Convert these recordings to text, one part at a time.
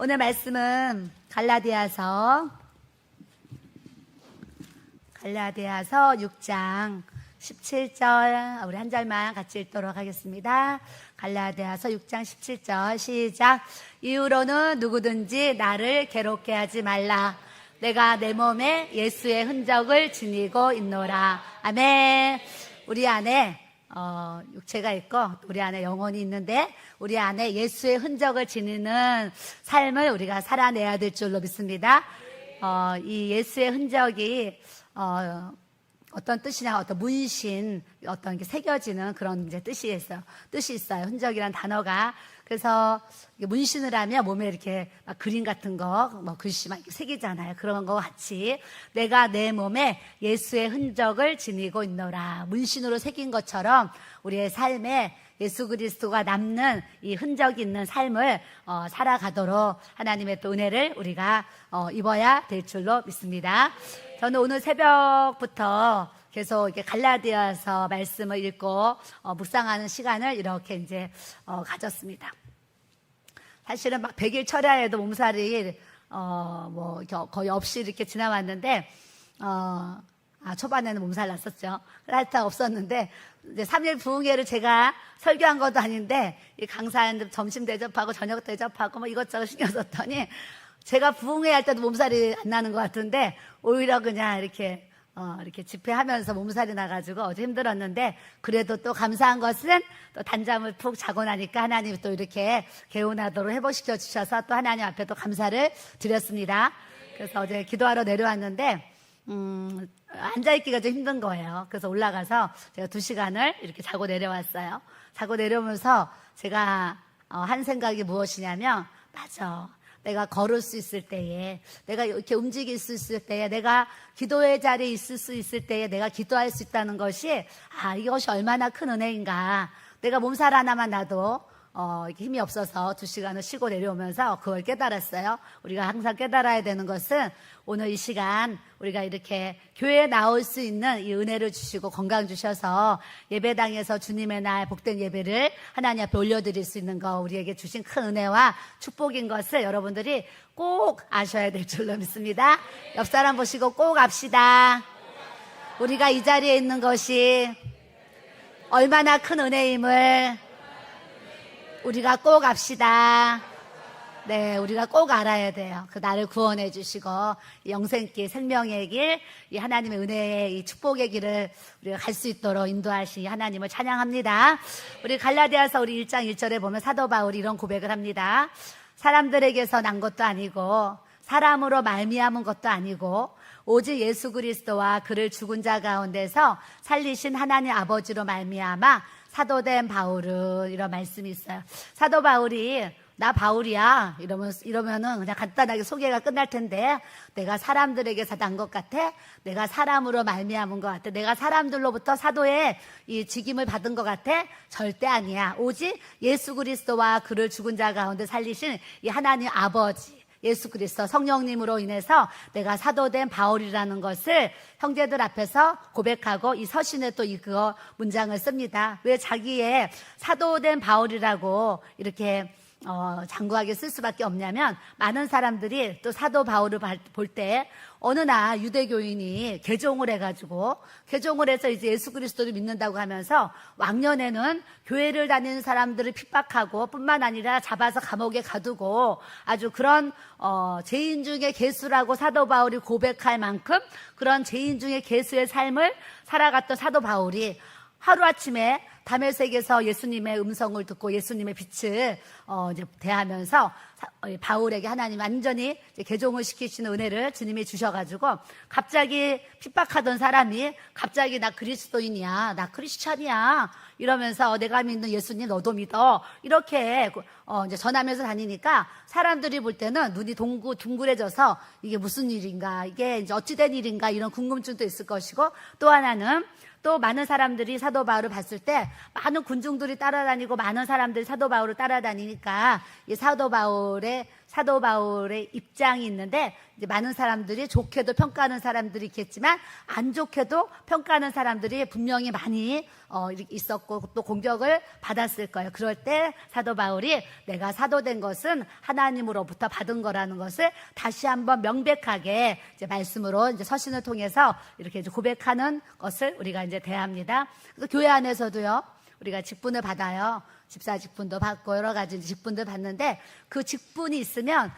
오늘 말씀은 갈라디아서 6장 17절 우리 한 절만 같이 읽도록 하겠습니다. 갈라디아서 6장 17절 시작. 이후로는 누구든지 나를 괴롭게 하지 말라. 내가 내 몸에 예수의 흔적을 지니고 있노라. 아멘. 우리 안에 육체가 있고 우리 안에 영혼이 있는데 우리 안에 예수의 흔적을 지니는 삶을 우리가 살아내야 될 줄로 믿습니다. 이 예수의 흔적이 어떤 뜻이냐, 어떤 문신, 어떤 게 새겨지는 그런 이제 뜻이 있어요. 흔적이란 단어가. 그래서 문신을 하면 몸에 이렇게 막 그림 같은 거, 뭐 글씨 막 새기잖아요. 그런 거 같이 내가 내 몸에 예수의 흔적을 지니고 있노라. 문신으로 새긴 것처럼 우리의 삶에 예수 그리스도가 남는 이 흔적이 있는 삶을 살아가도록 하나님의 또 은혜를 우리가 입어야 될 줄로 믿습니다. 저는 오늘 새벽부터 계속 이렇게 갈라디아서 말씀을 읽고 묵상하는 시간을 이렇게 이제 가졌습니다. 사실은 막 100일 철야에도 몸살이 거의 없이 이렇게 지나왔는데 초반에는 몸살 났었죠. 하여튼 없었는데 이제 3일 부흥회를 제가 설교한 것도 아닌데 이 강사님들 점심 대접하고 저녁 대접하고 뭐 이것저것 신경 썼더니 제가 부흥회 할 때도 몸살이 안 나는 것 같은데 오히려 그냥 이렇게 집회하면서 몸살이 나가지고 어제 힘들었는데 그래도 또 감사한 것은 또 단잠을 푹 자고 나니까 하나님이 또 이렇게 개운하도록 회복시켜 주셔서 또 하나님 앞에 또 감사를 드렸습니다. 그래서 어제 기도하러 내려왔는데 앉아있기가 좀 힘든 거예요. 그래서 올라가서 제가 2시간을 이렇게 자고 내려왔어요. 자고 내려오면서 제가 한 생각이 무엇이냐면 맞아. 내가 걸을 수 있을 때에, 내가 이렇게 움직일 수 있을 때에, 내가 기도의 자리에 있을 수 있을 때에 내가 기도할 수 있다는 것이 이것이 얼마나 큰 은혜인가. 내가 몸살 하나만 나도 이렇게 힘이 없어서 2시간을 쉬고 내려오면서 그걸 깨달았어요. 우리가 항상 깨달아야 되는 것은 오늘 이 시간 우리가 이렇게 교회에 나올 수 있는 이 은혜를 주시고 건강 주셔서 예배당에서 주님의 날 복된 예배를 하나님 앞에 올려드릴 수 있는 거 우리에게 주신 큰 은혜와 축복인 것을 여러분들이 꼭 아셔야 될 줄로 믿습니다. 옆 사람 보시고 꼭 압시다. 우리가 이 자리에 있는 것이 얼마나 큰 은혜임을 우리가 꼭 압시다. 네, 우리가 꼭 알아야 돼요. 그 나를 구원해 주시고 영생길, 생명의 길, 이 하나님의 은혜의 이 축복의 길을 우리가 갈 수 있도록 인도하시 하나님을 찬양합니다. 우리 갈라디아서 우리 1장 1절에 보면 사도 바울이 이런 고백을 합니다. 사람들에게서 난 것도 아니고 사람으로 말미암은 것도 아니고 오직 예수 그리스도와 그를 죽은 자 가운데서 살리신 하나님 아버지로 말미암아 사도된 바울은 이런 말씀이 있어요. 사도 바울이 나 바울이야 이러면은 그냥 간단하게 소개가 끝날 텐데 내가 사람들에게서 난 것 같아? 내가 사람으로 말미암은 것 같아? 내가 사람들로부터 사도의 이 직임을 받은 것 같아? 절대 아니야. 오직 예수 그리스도와 그를 죽은 자 가운데 살리신 이 하나님 아버지 예수 그리스도 성령님으로 인해서 내가 사도된 바울이라는 것을 형제들 앞에서 고백하고 이 서신에 또 이거 문장을 씁니다. 왜 자기의 사도된 바울이라고 이렇게 장구하게 쓸 수밖에 없냐면 많은 사람들이 또 사도 바울을 볼 때 어느 날 유대교인이 개종을 해서 이제 예수 그리스도를 믿는다고 하면서 왕년에는 교회를 다니는 사람들을 핍박하고 뿐만 아니라 잡아서 감옥에 가두고 아주 그런 죄인 중에 괴수라고 사도 바울이 고백할 만큼 그런 죄인 중에 괴수의 삶을 살아갔던 사도 바울이 하루아침에 다메섹에서 예수님의 음성을 듣고 예수님의 빛을 이제 대하면서 바울에게 하나님 완전히 이제 개종을 시키시는 은혜를 주님이 주셔가지고 갑자기 핍박하던 사람이 갑자기 나 그리스도인이야, 나 크리스찬이야 이러면서 내가 믿는 예수님 너도 믿어 이렇게 이제 전하면서 다니니까 사람들이 볼 때는 눈이 둥글해져서 이게 무슨 일인가, 이게 이제 어찌된 일인가 이런 궁금증도 있을 것이고 또 하나는 또 많은 사람들이 사도 바울을 봤을 때 많은 군중들이 따라다니고 많은 사람들이 사도 바울을 따라다니니까 이 사도 바울의 사도 바울의 입장이 있는데, 이제 많은 사람들이 좋게도 평가하는 사람들이 있겠지만 안 좋게도 평가하는 사람들이 분명히 많이 있었고 또 공격을 받았을 거예요. 그럴 때 사도 바울이 내가 사도된 것은 하나님으로부터 받은 거라는 것을 다시 한번 명백하게 이제 말씀으로 이제 서신을 통해서 이렇게 이제 고백하는 것을 우리가 이제 대합니다. 그래서 교회 안에서도요, 우리가 직분을 받아요. 집사 직분도 받고 여러 가지 직분들 받는데, 그 직분이 있으면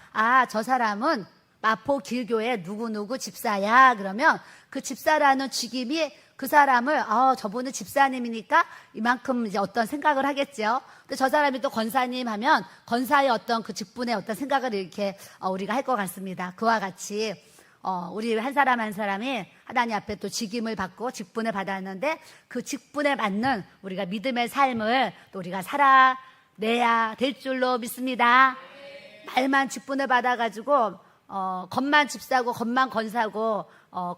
저 사람은 마포 길교회 누구누구 집사야. 그러면 그 집사라는 직임이 그 사람을 저분은 집사님이니까 이만큼 이제 어떤 생각을 하겠죠. 근데 저 사람이 또 권사님 하면 권사의 어떤 그 직분의 어떤 생각을 이렇게 우리가 할 것 같습니다. 그와 같이 우리 한 사람 한 사람이 하나님 앞에 또 직임을 받고 직분을 받았는데, 그 직분에 맞는 우리가 믿음의 삶을 또 우리가 살아내야 될 줄로 믿습니다. 말만 직분을 받아가지고 겉만 집사고 겉만 권사고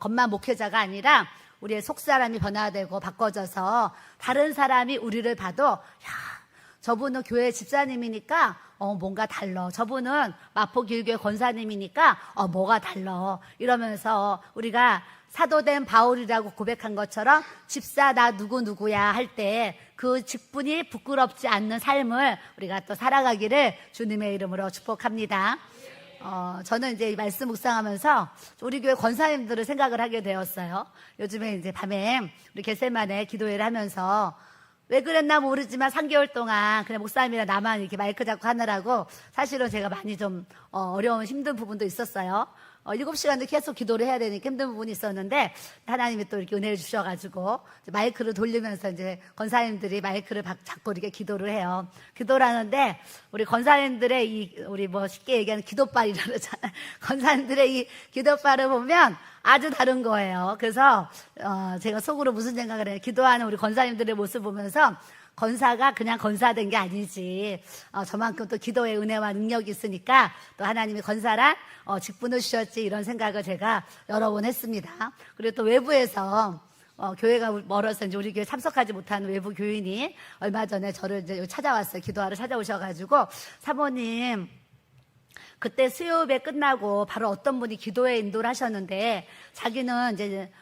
겉만 목회자가 아니라 우리의 속사람이 변화되고 바꿔져서 다른 사람이 우리를 봐도 저분은 교회 집사님이니까 뭔가 달라. 저분은 마포길교회 권사님이니까 뭐가 달라. 이러면서 우리가 사도된 바울이라고 고백한 것처럼 집사 나 누구누구야 할 때 그 직분이 부끄럽지 않는 삶을 우리가 또 살아가기를 주님의 이름으로 축복합니다. 저는 이제 이 말씀 묵상하면서 우리 교회 권사님들을 생각을 하게 되었어요. 요즘에 이제 밤에 우리 겟세마네 기도회를 하면서 왜 그랬나 모르지만 3개월 동안 그냥 목사님이랑 나만 이렇게 마이크 잡고 하느라고 사실은 제가 많이 좀 어려운 힘든 부분도 있었어요. 7시간도 계속 기도를 해야 되니까 힘든 부분이 있었는데, 하나님이 또 이렇게 은혜를 주셔가지고 마이크를 돌리면서 이제 권사님들이 마이크를 잡고 이렇게 기도를 해요. 기도를 하는데 우리 권사님들의 우리 쉽게 얘기하는 기도빨이라고 그러잖아요. 권사님들의 이 기도빨을 보면 아주 다른 거예요. 그래서 제가 속으로 무슨 생각을 해요. 기도하는 우리 권사님들의 모습 보면서 권사가 그냥 권사된 게 아니지. 저만큼 또 기도의 은혜와 능력이 있으니까 또 하나님이 권사란 직분을 주셨지, 이런 생각을 제가 여러 번 했습니다. 그리고 또 외부에서 교회가 멀어서 이제 우리 교회 참석하지 못하는 외부 교인이 얼마 전에 저를 이제 찾아왔어요. 기도하러 찾아오셔가지고, 사모님, 그때 수요예배 끝나고 바로 어떤 분이 기도에 인도를 하셨는데, 자기는 이제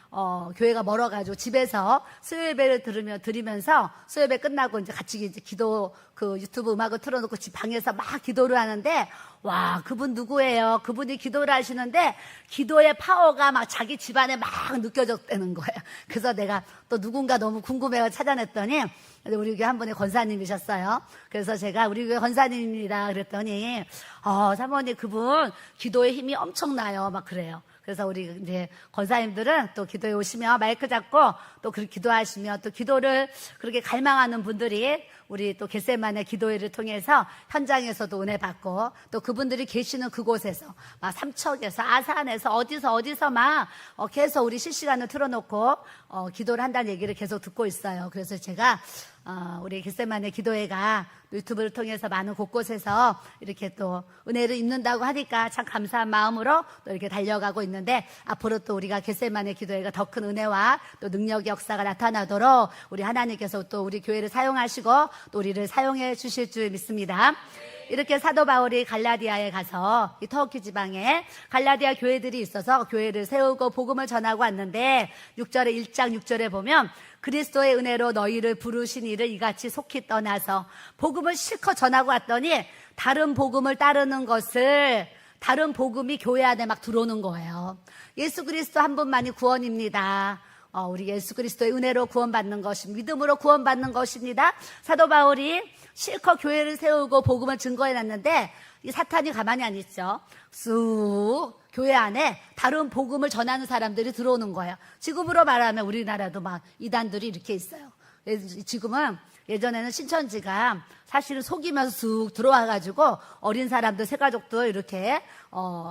교회가 멀어가지고 집에서 수요예배를 들으면서 수요예배 끝나고 이제 같이 이제 기도 그 유튜브 음악을 틀어놓고 집 방에서 막 기도를 하는데, 와, 그분 누구예요? 그분이 기도를 하시는데 기도의 파워가 막 자기 집안에 막 느껴졌다는 거예요. 그래서 내가 또 누군가 너무 궁금해서 찾아냈더니 우리 교회 한 분의 권사님이셨어요. 그래서 제가 우리 교회 권사님이라 그랬더니 사모님 그분 기도의 힘이 엄청나요. 막 그래요. 그래서 우리 이제 권사님들은 또 기도에 오시면 마이크 잡고 또 그렇게 기도하시면 또 기도를 그렇게 갈망하는 분들이 우리 또 겟세마네 기도회를 통해서 현장에서도 은혜 받고, 또 그분들이 계시는 그곳에서 막 삼척에서 아산에서 어디서 막 계속 우리 실시간을 틀어놓고 기도를 한다는 얘기를 계속 듣고 있어요. 그래서 제가 우리 겟세마네 기도회가 유튜브를 통해서 많은 곳곳에서 이렇게 또 은혜를 입는다고 하니까 참 감사한 마음으로 또 이렇게 달려가고 있는데, 앞으로 또 우리가 겟세마네 기도회가 더 큰 은혜와 또 능력의 역사가 나타나도록 우리 하나님께서 또 우리 교회를 사용하시고 또 우리를 사용해 주실 줄 믿습니다. 이렇게 사도 바울이 갈라디아에 가서 이 터키 지방에 갈라디아 교회들이 있어서 교회를 세우고 복음을 전하고 왔는데, 6절에 1장 6절에 보면 그리스도의 은혜로 너희를 부르신 이를 이같이 속히 떠나서 복음을 실컷 전하고 왔더니 다른 복음을 따르는 것을, 다른 복음이 교회 안에 막 들어오는 거예요. 예수 그리스도 한 분만이 구원입니다. 우리 예수 그리스도의 은혜로 구원받는 것입니다. 믿음으로 구원받는 것입니다. 사도 바울이 실컷 교회를 세우고 복음을 증거해놨는데 이 사탄이 가만히 안 있죠. 쑥 교회 안에 다른 복음을 전하는 사람들이 들어오는 거예요. 지금으로 말하면 우리나라도 막 이단들이 이렇게 있어요. 지금은, 예전에는 신천지가 사실은 속이면서 쑥 들어와가지고 어린 사람들, 새가족들 이렇게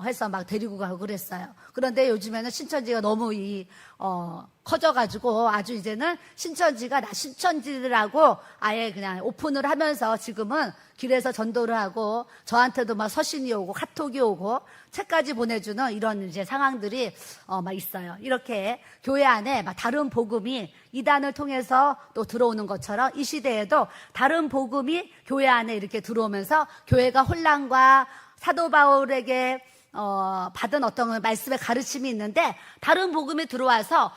해서 막 데리고 가고 그랬어요. 그런데 요즘에는 신천지가 너무 커져가지고 아주 이제는 신천지가 신천지라고 아예 그냥 오픈을 하면서 지금은 길에서 전도를 하고 저한테도 막 서신이 오고 카톡이 오고 책까지 보내주는 이런 이제 상황들이 막 있어요. 이렇게 교회 안에 막 다른 복음이 이단을 통해서 또 들어오는 것처럼 이 시대에도 다른 복음이 교회 안에 이렇게 들어오면서 교회가 혼란과 사도 바울에게 받은 어떤 말씀의 가르침이 있는데 다른 복음이 들어와서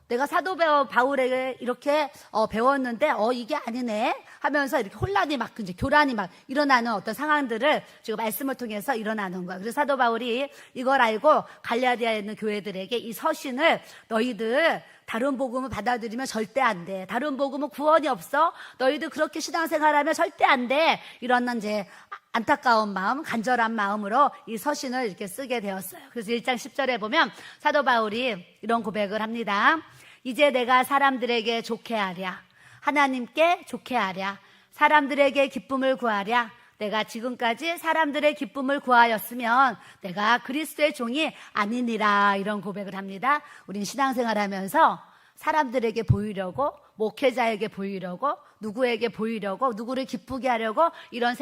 내가 사도 바울에게 이렇게 배웠는데 이게 아니네 하면서 이렇게 혼란이 막 이제 교란이 막 일어나는 어떤 상황들을 지금 말씀을 통해서 일어나는 거야. 그래서 사도 바울이 이걸 알고 갈라디아에 있는 교회들에게 이 서신을 너희들 다른 복음을 받아들이면 절대 안 돼. 다른 복음은 구원이 없어. 너희들 그렇게 신앙생활하면 절대 안 돼. 이런 이제 안타까운 마음, 간절한 마음으로 이 서신을 이렇게 쓰게 되었어요. 그래서 1장 10절에 보면 사도 바울이 이런 고백을 합니다. 이제 내가 사람들에게 좋게 하랴. 하나님께 좋게 하랴. 사람들에게 기쁨을 구하랴. 내가 지금까지 사람들의 기쁨을 구하였으면 내가 그리스도의 종이 아니니라. 이런 고백을 합니다. 우린 신앙생활하면서 사람들에게 보이려고, 목회자에게 보이려고, 누구에게 보이려고, 누구를 기쁘게 하려고 이런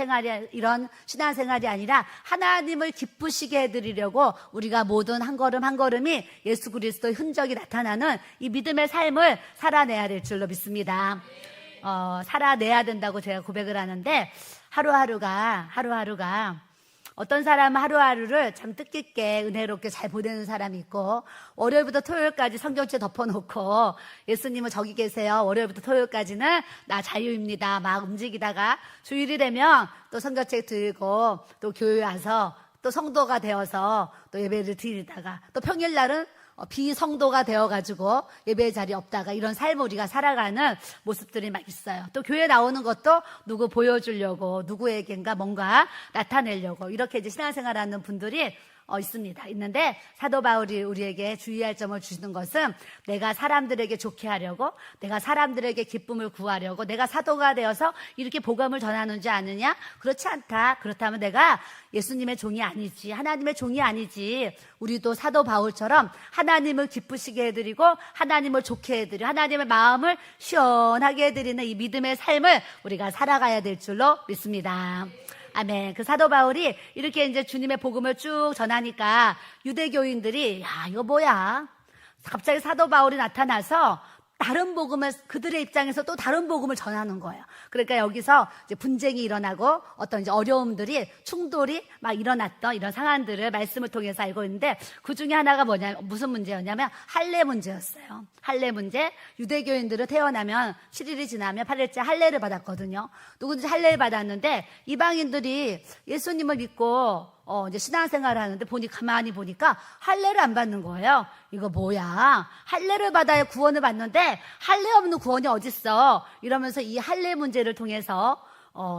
신앙생활이 아니라 하나님을 기쁘시게 해드리려고 우리가 모든 한 걸음 한 걸음이 예수 그리스도의 흔적이 나타나는 이 믿음의 삶을 살아내야 될 줄로 믿습니다. 살아내야 된다고 제가 고백을 하는데 하루하루가 어떤 사람은 하루하루를 참 뜻깊게 은혜롭게 잘 보내는 사람이 있고 월요일부터 토요일까지 성경책 덮어놓고 예수님은 저기 계세요. 월요일부터 토요일까지는 나 자유입니다. 막 움직이다가 주일이 되면 또 성경책 들고 또 교회 와서 또 성도가 되어서 또 예배를 드리다가 또 평일날은 비성도가 되어가지고 예배 자리 없다가 이런 삶을 우리가 살아가는 모습들이 막 있어요. 또 교회 나오는 것도 누구 보여주려고 누구에겐가 뭔가 나타내려고 이렇게 이제 신앙생활하는 분들이 있는데 사도 바울이 우리에게 주의할 점을 주시는 것은 내가 사람들에게 좋게 하려고 내가 사람들에게 기쁨을 구하려고 내가 사도가 되어서 이렇게 복음을 전하는지 아느냐? 그렇지 않다. 그렇다면 내가 예수님의 종이 아니지 하나님의 종이 아니지 우리도 사도 바울처럼 하나님을 기쁘시게 해드리고 하나님을 좋게 해드리고 하나님의 마음을 시원하게 해드리는 이 믿음의 삶을 우리가 살아가야 될 줄로 믿습니다. 아멘. 그 사도 바울이 이렇게 이제 주님의 복음을 쭉 전하니까 유대교인들이 이거 뭐야? 갑자기 사도 바울이 나타나서 다른 복음을 그들의 입장에서 또 다른 복음을 전하는 거예요. 그러니까 여기서 이제 분쟁이 일어나고 어떤 이제 어려움들이 충돌이 막 일어났던 이런 상황들을 말씀을 통해서 알고 있는데 그 중에 하나가 무슨 문제였냐면 할례 문제였어요. 할례 문제. 유대교인들은 태어나면 7일이 지나면 8일째 할례를 받았거든요. 누구든지 할례를 받았는데 이방인들이 예수님을 믿고 이제 신앙생활을 하는데 가만히 보니까 할례를 안 받는 거예요. 이거 뭐야? 할례를 받아야 구원을 받는데 할례 없는 구원이 어딨어? 이러면서 이 할례 문제를 통해서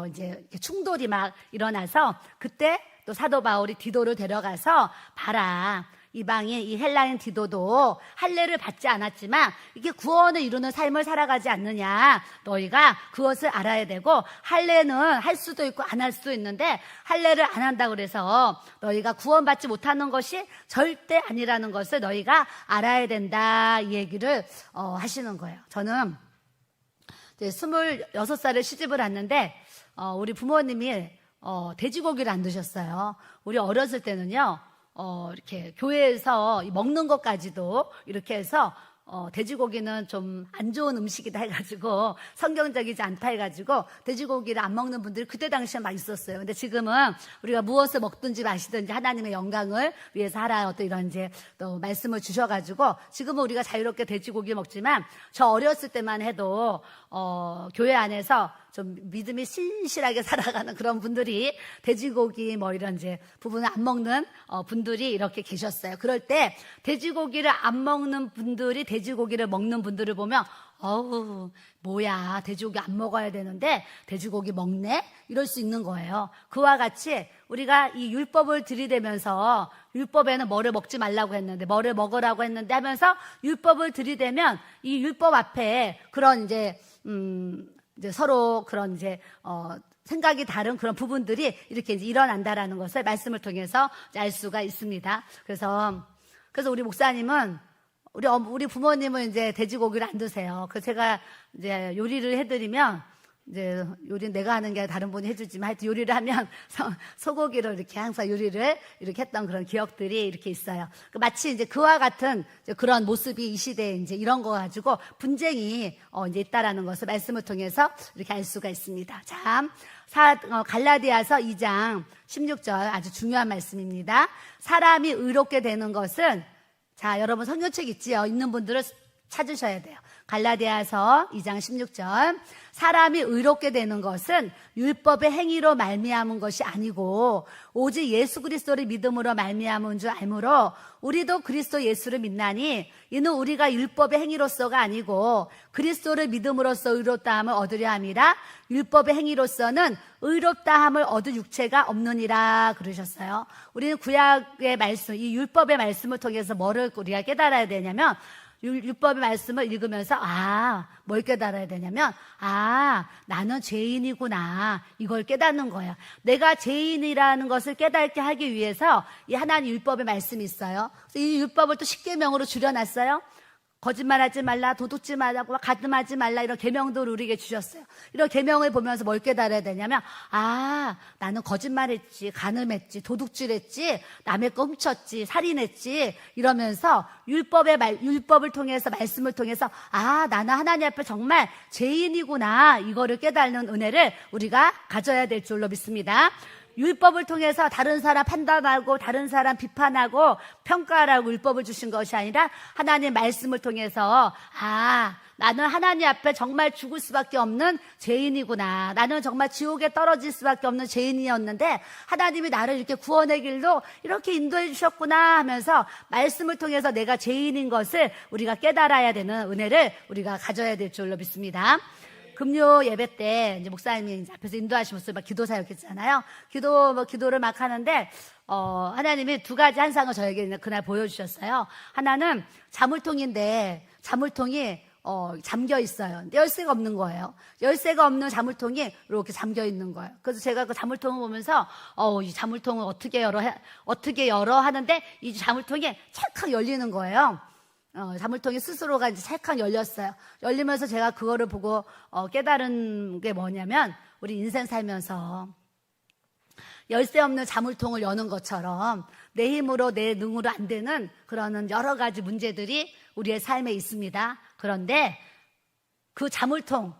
이제 충돌이 막 일어나서 그때 또 사도 바울이 디도를 데려가서 봐라. 이방인 이 헬라인 디도도 할례를 받지 않았지만 이게 구원을 이루는 삶을 살아가지 않느냐. 너희가 그것을 알아야 되고 할례는 할 수도 있고 안 할 수도 있는데 할례를 안 한다고 그래서 너희가 구원받지 못하는 것이 절대 아니라는 것을 너희가 알아야 된다. 이 얘기를 하시는 거예요. 저는 이제 26살에 시집을 왔는데 우리 부모님이 돼지고기를 안 드셨어요. 우리 어렸을 때는요. 이렇게 교회에서 먹는 것까지도 이렇게 해서 돼지고기는 좀 안 좋은 음식이다 해가지고 성경적이지 않다 해가지고 돼지고기를 안 먹는 분들이 그때 당시에 막 있었어요. 근데 지금은 우리가 무엇을 먹든지 마시든지 하나님의 영광을 위해서 하라 어떤 이런 이제 또 말씀을 주셔가지고 지금은 우리가 자유롭게 돼지고기 먹지만 저 어렸을 때만 해도 교회 안에서 좀 믿음이 신실하게 살아가는 그런 분들이 돼지고기 뭐 이런 이제 부분을 안 먹는 분들이 이렇게 계셨어요. 그럴 때 돼지고기를 안 먹는 분들이 돼지고기를 먹는 분들을 보면 뭐야 돼지고기 안 먹어야 되는데 돼지고기 먹네? 이럴 수 있는 거예요. 그와 같이 우리가 이 율법을 들이대면서 율법에는 뭐를 먹지 말라고 했는데 뭐를 먹으라고 했는데 하면서 율법을 들이대면 이 율법 앞에 그런 이제 서로 그런 이제 생각이 다른 그런 부분들이 이렇게 이제 일어난다라는 것을 말씀을 통해서 알 수가 있습니다. 그래서 우리 목사님은 우리 부모님은 이제 돼지고기를 안 드세요. 그래서 제가 이제 요리를 해드리면 이제 요리 내가 하는 게 다른 분이 해주지만 하여튼 요리를 하면 소고기를 이렇게 항상 요리를 이렇게 했던 그런 기억들이 이렇게 있어요. 마치 이제 그와 같은 이제 그런 모습이 이 시대에 이제 이런 거 가지고 분쟁이 이제 있다라는 것을 말씀을 통해서 이렇게 알 수가 있습니다. 자, 갈라디아서 2장 16절 아주 중요한 말씀입니다. 사람이 의롭게 되는 것은, 자, 여러분 성경책 있지요? 있는 분들은 찾으셔야 돼요. 갈라디아서 2장 16절. 사람이 의롭게 되는 것은 율법의 행위로 말미암은 것이 아니고 오직 예수 그리스도를 믿음으로 말미암은 줄 알므로 우리도 그리스도 예수를 믿나니 이는 우리가 율법의 행위로서가 아니고 그리스도를 믿음으로써 의롭다함을 얻으려 함이라. 율법의 행위로서는 의롭다함을 얻을 육체가 없느니라 그러셨어요. 우리는 구약의 말씀, 이 율법의 말씀을 통해서 뭐를 우리가 깨달아야 되냐면, 율법의 말씀을 읽으면서 뭘 깨달아야 되냐면 나는 죄인이구나, 이걸 깨닫는 거예요. 내가 죄인이라는 것을 깨닫게 하기 위해서 이 하나님 율법의 말씀이 있어요. 그래서 이 율법을 또 10계명으로 줄여놨어요. 거짓말하지 말라, 도둑질 말라고, 가늠하지 말라, 이런 계명들을 우리에게 주셨어요. 이런 계명을 보면서 뭘 깨달아야 되냐면 나는 거짓말했지, 간음했지, 도둑질했지, 남의 거 훔쳤지, 살인했지, 이러면서 율법을 통해서, 말씀을 통해서 나는 하나님 앞에 정말 죄인이구나, 이거를 깨닫는 은혜를 우리가 가져야 될 줄로 믿습니다. 율법을 통해서 다른 사람 판단하고 다른 사람 비판하고 평가하라고 율법을 주신 것이 아니라 하나님의 말씀을 통해서 나는 하나님 앞에 정말 죽을 수밖에 없는 죄인이구나, 나는 정말 지옥에 떨어질 수밖에 없는 죄인이었는데 하나님이 나를 이렇게 구원의 길로 이렇게 인도해 주셨구나 하면서 말씀을 통해서 내가 죄인인 것을 우리가 깨달아야 되는 은혜를 우리가 가져야 될 줄로 믿습니다. 금요 예배 때 이제 목사님이 이제 앞에서 인도하시면서 막 기도 사역했잖아요. 기도를 막 하는데 하나님이 두 가지 한상을 저에게 그날 보여주셨어요. 하나는 자물통인데 자물통이 잠겨 있어요. 근데 열쇠가 없는 거예요. 열쇠가 없는 자물통이 이렇게 잠겨 있는 거예요. 그래서 제가 그 자물통을 보면서 이 자물통을 어떻게 열어 하는데 이 자물통이 찰칵 열리는 거예요. 자물통이 스스로가 이제 찰칵 열렸어요. 열리면서 제가 그거를 보고 깨달은 게 뭐냐면, 우리 인생 살면서 열쇠 없는 자물통을 여는 것처럼 내 힘으로 내 능으로 안 되는 그런 여러 가지 문제들이 우리의 삶에 있습니다. 그런데 그 자물통을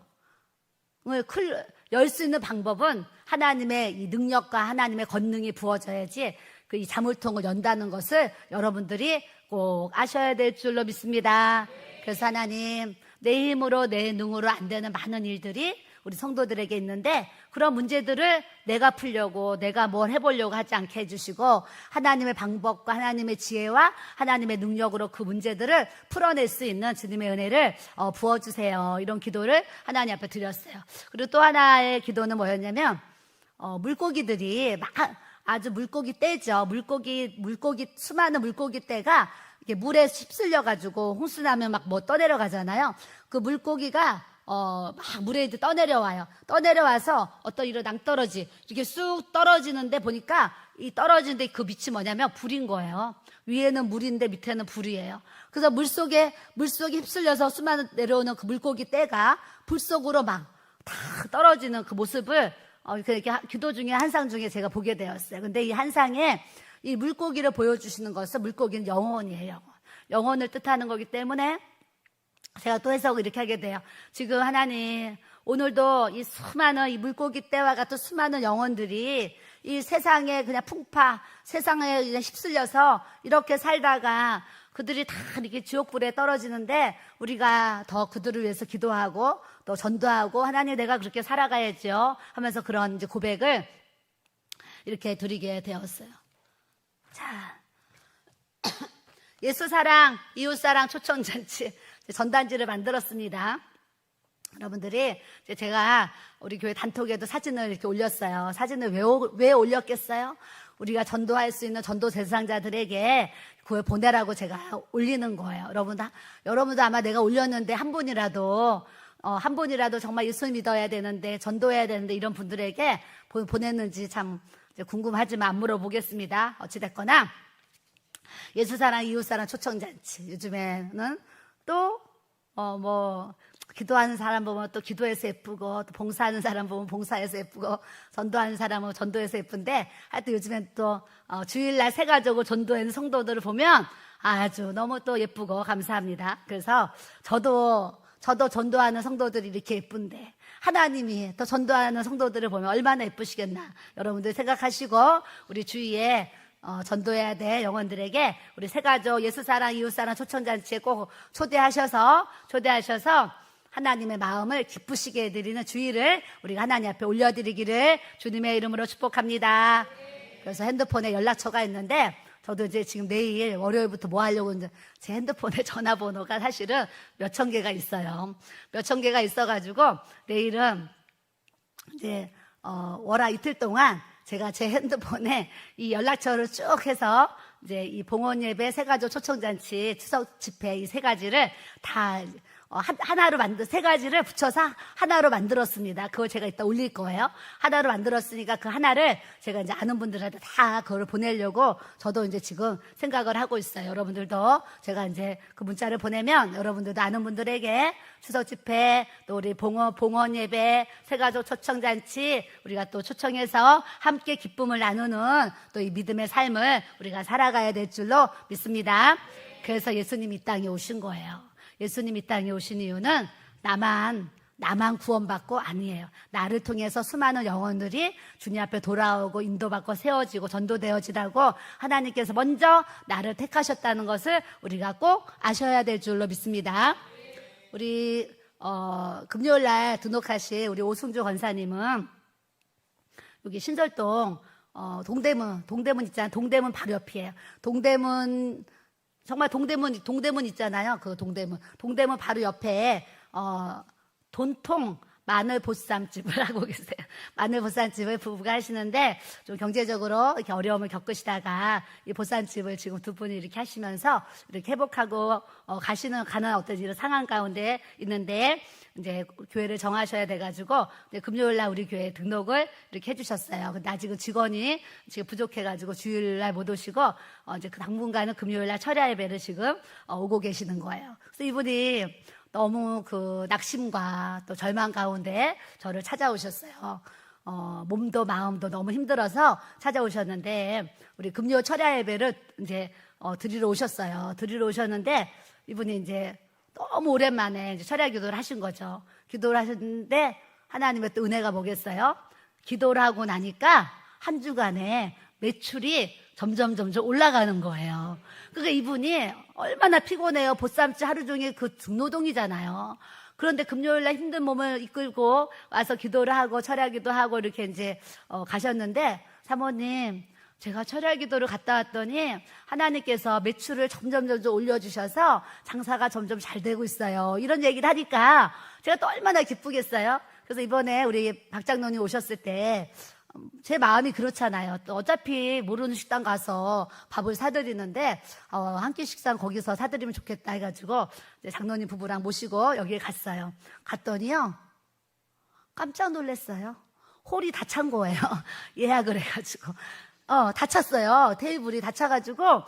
열 수 있는 방법은 하나님의 이 능력과 하나님의 권능이 부어져야지 그 이 자물통을 연다는 것을 여러분들이 꼭 아셔야 될 줄로 믿습니다. 그래서 하나님, 내 힘으로 내 능으로 안 되는 많은 일들이 우리 성도들에게 있는데 그런 문제들을 내가 풀려고, 내가 뭘 해보려고 하지 않게 해주시고 하나님의 방법과 하나님의 지혜와 하나님의 능력으로 그 문제들을 풀어낼 수 있는 주님의 은혜를 부어주세요. 이런 기도를 하나님 앞에 드렸어요. 그리고 또 하나의 기도는 뭐였냐면, 물고기들이 막 아주 물고기 떼죠. 수많은 물고기 떼가 이렇게 물에 휩쓸려 가지고 홍수 나면 막 뭐 떠내려 가잖아요. 그 물고기가 막 물에 떠내려와요. 떠내려와서 어떤 이런 낭떠러지 이렇게 쑥 떨어지는데 보니까 이 떨어지는데 그 빛이 뭐냐면 불인 거예요. 위에는 물인데 밑에는 불이에요. 그래서 물속에 휩쓸려서 수많은 내려오는 그 물고기 떼가 불 속으로 막 다 떨어지는 그 모습을 이렇게 기도 중에 한상 중에 제가 보게 되었어요. 근데 이 한상에 이 물고기를 보여주시는 것은, 물고기는 영혼이에요. 영혼을 뜻하는 거기 때문에 제가 또 해석을 이렇게 하게 돼요. 지금 하나님, 오늘도 이 수많은 이 물고기 떼와 같은 수많은 영혼들이 이 세상에 그냥 세상에 그냥 휩쓸려서 이렇게 살다가 그들이 다 이렇게 지옥불에 떨어지는데 우리가 더 그들을 위해서 기도하고 또 전도하고, 하나님 내가 그렇게 살아가야죠 하면서 그런 이제 고백을 이렇게 드리게 되었어요. 자, 예수사랑, 이웃사랑 초청잔치 전단지를 만들었습니다. 여러분들이 제가 우리 교회 단톡에도 사진을 이렇게 올렸어요. 사진을 왜 올렸겠어요? 우리가 전도할 수 있는 전도 대상자들에게 그걸 보내라고 제가 올리는 거예요. 여러분도 아마 내가 올렸는데 한 분이라도 정말 예수 믿어야 되는데, 전도해야 되는데 이런 분들에게 보냈는지 참 궁금하지만 안 물어보겠습니다. 어찌됐거나 예수사랑, 이웃사랑 초청잔치, 요즘에는 또 기도하는 사람 보면 또 기도해서 예쁘고, 또 봉사하는 사람 보면 봉사해서 예쁘고, 전도하는 사람은 전도해서 예쁜데, 하여튼 요즘엔 또 주일날 새가족을 전도하는 성도들을 보면 아주 너무 또 예쁘고 감사합니다. 그래서 저도 전도하는 성도들이 이렇게 예쁜데 하나님이 또 전도하는 성도들을 보면 얼마나 예쁘시겠나, 여러분들 생각하시고 우리 주위에 전도해야 될 영혼들에게 우리 새가족 예수사랑 이웃사랑 초청잔치에 꼭 초대하셔서 하나님의 마음을 기쁘시게 해드리는 주일을 우리가 하나님 앞에 올려드리기를 주님의 이름으로 축복합니다. 그래서 핸드폰에 연락처가 있는데, 저도 이제 지금 내일 월요일부터 뭐 하려고 이제 제 핸드폰에 전화번호가 사실은 몇천 개가 있어요. 몇천 개가 있어가지고 내일은 이제 월화 이틀 동안 제가 제 핸드폰에 이 연락처를 쭉 해서 이제 이 봉헌 예배, 새가족 초청잔치, 추석 집회 이 세 가지를 다 하나로 세 가지를 붙여서 하나로 만들었습니다. 그걸 제가 이따 올릴 거예요. 하나로 만들었으니까 그 하나를 제가 이제 아는 분들한테 다 그걸 보내려고 저도 이제 지금 생각을 하고 있어요. 여러분들도 제가 이제 그 문자를 보내면 여러분들도 아는 분들에게 추석 집회, 또 우리 봉헌 예배, 새가족 초청잔치 우리가 또 초청해서 함께 기쁨을 나누는 또 이 믿음의 삶을 우리가 살아가야 될 줄로 믿습니다. 그래서 예수님이 이 땅에 오신 거예요. 예수님이 이 땅에 오신 이유는 나만 구원받고 아니에요. 나를 통해서 수많은 영혼들이 주님 앞에 돌아오고 인도받고 세워지고 전도되어지라고 하나님께서 먼저 나를 택하셨다는 것을 우리가 꼭 아셔야 될 줄로 믿습니다. 우리 금요일 날 등록하신 우리 오승주 권사님은 여기 신설동 동대문 있잖아요. 동대문 바로 옆이에요. 정말 동대문 있잖아요. 그 동대문 바로 옆에 돈통 마늘 보쌈집을 하고 계세요. 마늘 보쌈집을 부부가 하시는데 좀 경제적으로 이렇게 어려움을 겪으시다가 이 보쌈집을 지금 두 분이 이렇게 하시면서 이렇게 회복하고 가는 어떤 이런 상황 가운데 있는데, 이제 교회를 정하셔야 돼가지고 이제 금요일날 우리 교회 등록을 이렇게 해주셨어요. 근데 아직은 직원이 지금 부족해가지고 주일날 못 오시고 이제 그 당분간은 금요일날 철야 예배를 지금 오고 계시는 거예요. 그래서 이분이 너무 그 낙심과 또 절망 가운데 저를 찾아오셨어요. 몸도 마음도 너무 힘들어서 찾아오셨는데, 우리 금요 철야 예배를 이제 드리러 오셨어요. 드리러 오셨는데 이분이 이제 너무 오랜만에 이제 철야 기도를 하신 거죠. 기도를 하셨는데 하나님의 또 은혜가 뭐겠어요? 기도를 하고 나니까 한 주간에 매출이 점점 올라가는 거예요. 그러니까 이분이 얼마나 피곤해요. 보쌈집 하루 종일 그 등노동이잖아요. 그런데 금요일날 힘든 몸을 이끌고 와서 기도를 하고 철야기도 하고 이렇게 이제 가셨는데, 사모님, 제가 철야기도를 갔다 왔더니 하나님께서 매출을 점점 올려주셔서 장사가 점점 잘 되고 있어요. 이런 얘기를 하니까 제가 또 얼마나 기쁘겠어요. 그래서 이번에 우리 박 장로님 오셨을 때 제 마음이 그렇잖아요. 또 어차피 모르는 식당 가서 밥을 사드리는데 한 끼 식사는 거기서 사드리면 좋겠다 해가지고 이제 장로님 부부랑 모시고 여기에 갔어요. 갔더니요, 깜짝 놀랐어요. 홀이 다 찬 거예요. 예약을 해가지고 다 찼어요. 테이블이 다 차가지고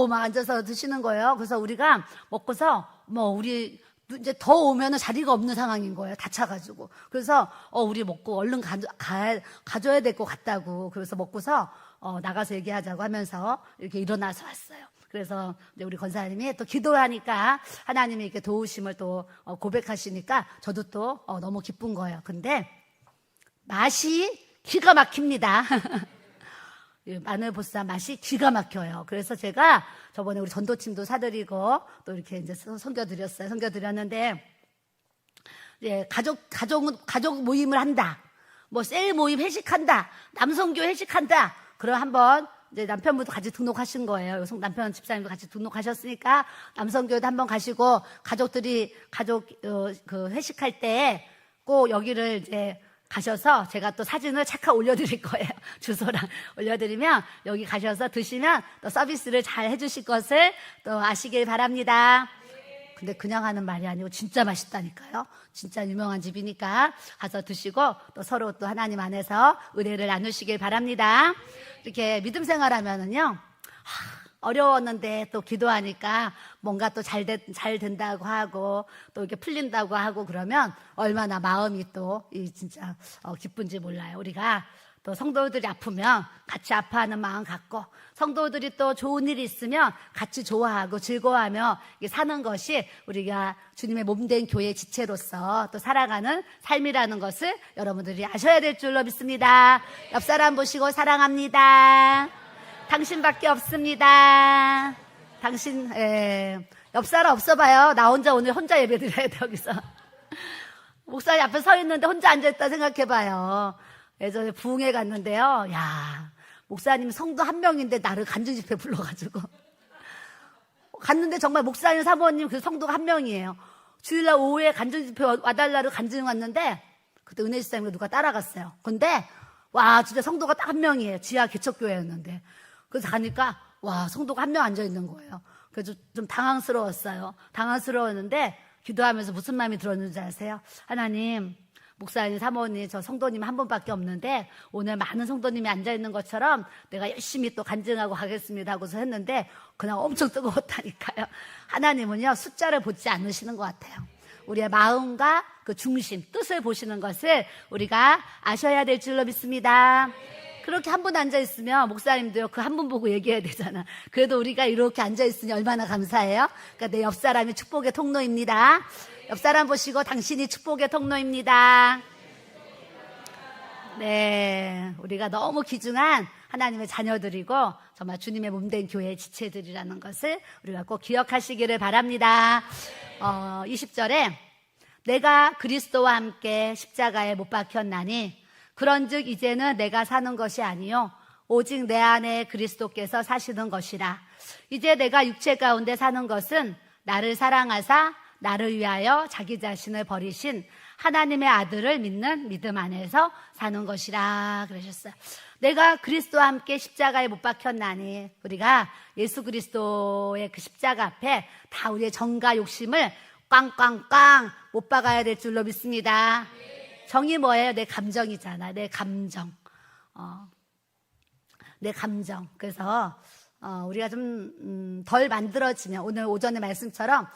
막 앉아서 드시는 거예요. 그래서 우리가 먹고서 우리 이제 더 오면은 자리가 없는 상황인 거예요. 다 차가지고. 그래서 우리 먹고 얼른 가져야 될 것 같다고. 그래서 먹고서 나가서 얘기하자고 하면서 이렇게 일어나서 왔어요. 그래서 이제 우리 권사님이 또 기도하니까 하나님이 이렇게 도우심을 또 고백하시니까 저도 또 너무 기쁜 거예요. 근데 맛이 기가 막힙니다. 마늘보쌈 맛이 기가 막혀요. 그래서 제가 저번에 우리 전도팀도 사드리고 또 이렇게 이제 섬겨드렸어요. 섬겨드렸는데, 예, 가족 모임을 한다. 셀 모임 회식한다. 남성교 회식한다. 그럼 한번 이제 남편분도 같이 등록하신 거예요. 남편 집사님도 같이 등록하셨으니까 남성교회도 한번 가시고 가족 그 회식할 때 꼭 여기를 이제 가셔서 제가 또 사진을 착각 올려드릴 거예요. 주소랑 올려드리면 여기 가셔서 드시면 또 서비스를 잘 해주실 것을 또 아시길 바랍니다. 근데 그냥 하는 말이 아니고 진짜 맛있다니까요. 진짜 유명한 집이니까 가서 드시고 또 서로 또 하나님 안에서 은혜를 나누시길 바랍니다. 이렇게 믿음 생활하면은요, 어려웠는데 또 기도하니까 뭔가 또 잘 된다고 하고 또 이렇게 풀린다고 하고 그러면 얼마나 마음이 또 진짜 기쁜지 몰라요. 우리가 또 성도들이 아프면 같이 아파하는 마음 갖고 성도들이 또 좋은 일이 있으면 같이 좋아하고 즐거워하며 사는 것이 우리가 주님의 몸된 교회 지체로서 또 살아가는 삶이라는 것을 여러분들이 아셔야 될 줄로 믿습니다. 옆 사람 보시고 사랑합니다. 당신밖에 없습니다. 당신 옆 사람 없어봐요. 나 혼자 예배 드려야 돼 여기서. 목사님 앞에 서 있는데 혼자 앉아있다 생각해봐요. 예전에 부흥회 갔는데요. 야, 목사님 성도 한 명인데 나를 간증집회 불러가지고 갔는데 정말 목사님 사모님 그 성도가 한 명이에요. 주일날 오후에 간증집회 와달라를 간증 왔는데 그때 은혜 집사님과 누가 따라갔어요. 근데 와 진짜 성도가 딱 한 명이에요. 지하 개척교회였는데 그래서 가니까 와 성도가 한 명 앉아있는 거예요. 그래서 좀 당황스러웠어요. 당황스러웠는데 기도하면서 무슨 마음이 들었는지 아세요? 하나님, 목사님, 사모님, 저 성도님 한 분밖에 없는데 오늘 많은 성도님이 앉아있는 것처럼 내가 열심히 또 간증하고 가겠습니다 하고서 했는데 그냥 엄청 뜨거웠다니까요. 하나님은요 숫자를 보지 않으시는 것 같아요. 우리의 마음과 그 중심, 뜻을 보시는 것을 우리가 아셔야 될 줄로 믿습니다. 그렇게 한 분 앉아있으면 목사님도요 그 한 분 보고 얘기해야 되잖아. 그래도 우리가 이렇게 앉아있으니 얼마나 감사해요. 그러니까 내 옆 사람이 축복의 통로입니다. 옆 사람 보시고 당신이 축복의 통로입니다. 네, 우리가 너무 귀중한 하나님의 자녀들이고 정말 주님의 몸된 교회의 지체들이라는 것을 우리가 꼭 기억하시기를 바랍니다. 20절에 내가 그리스도와 함께 십자가에 못 박혔나니 그런즉 이제는 내가 사는 것이 아니요 오직 내 안에 그리스도께서 사시는 것이라. 이제 내가 육체 가운데 사는 것은 나를 사랑하사 나를 위하여 자기 자신을 버리신 하나님의 아들을 믿는 믿음 안에서 사는 것이라 그러셨어요. 내가 그리스도와 함께 십자가에 못 박혔나니 우리가 예수 그리스도의 그 십자가 앞에 다 우리의 정과 욕심을 꽝꽝꽝 못 박아야 될 줄로 믿습니다. 정이 뭐예요? 내 감정이잖아. 내 감정. 내 감정. 그래서 우리가 좀 덜 만들어지면 오늘 오전의 말씀처럼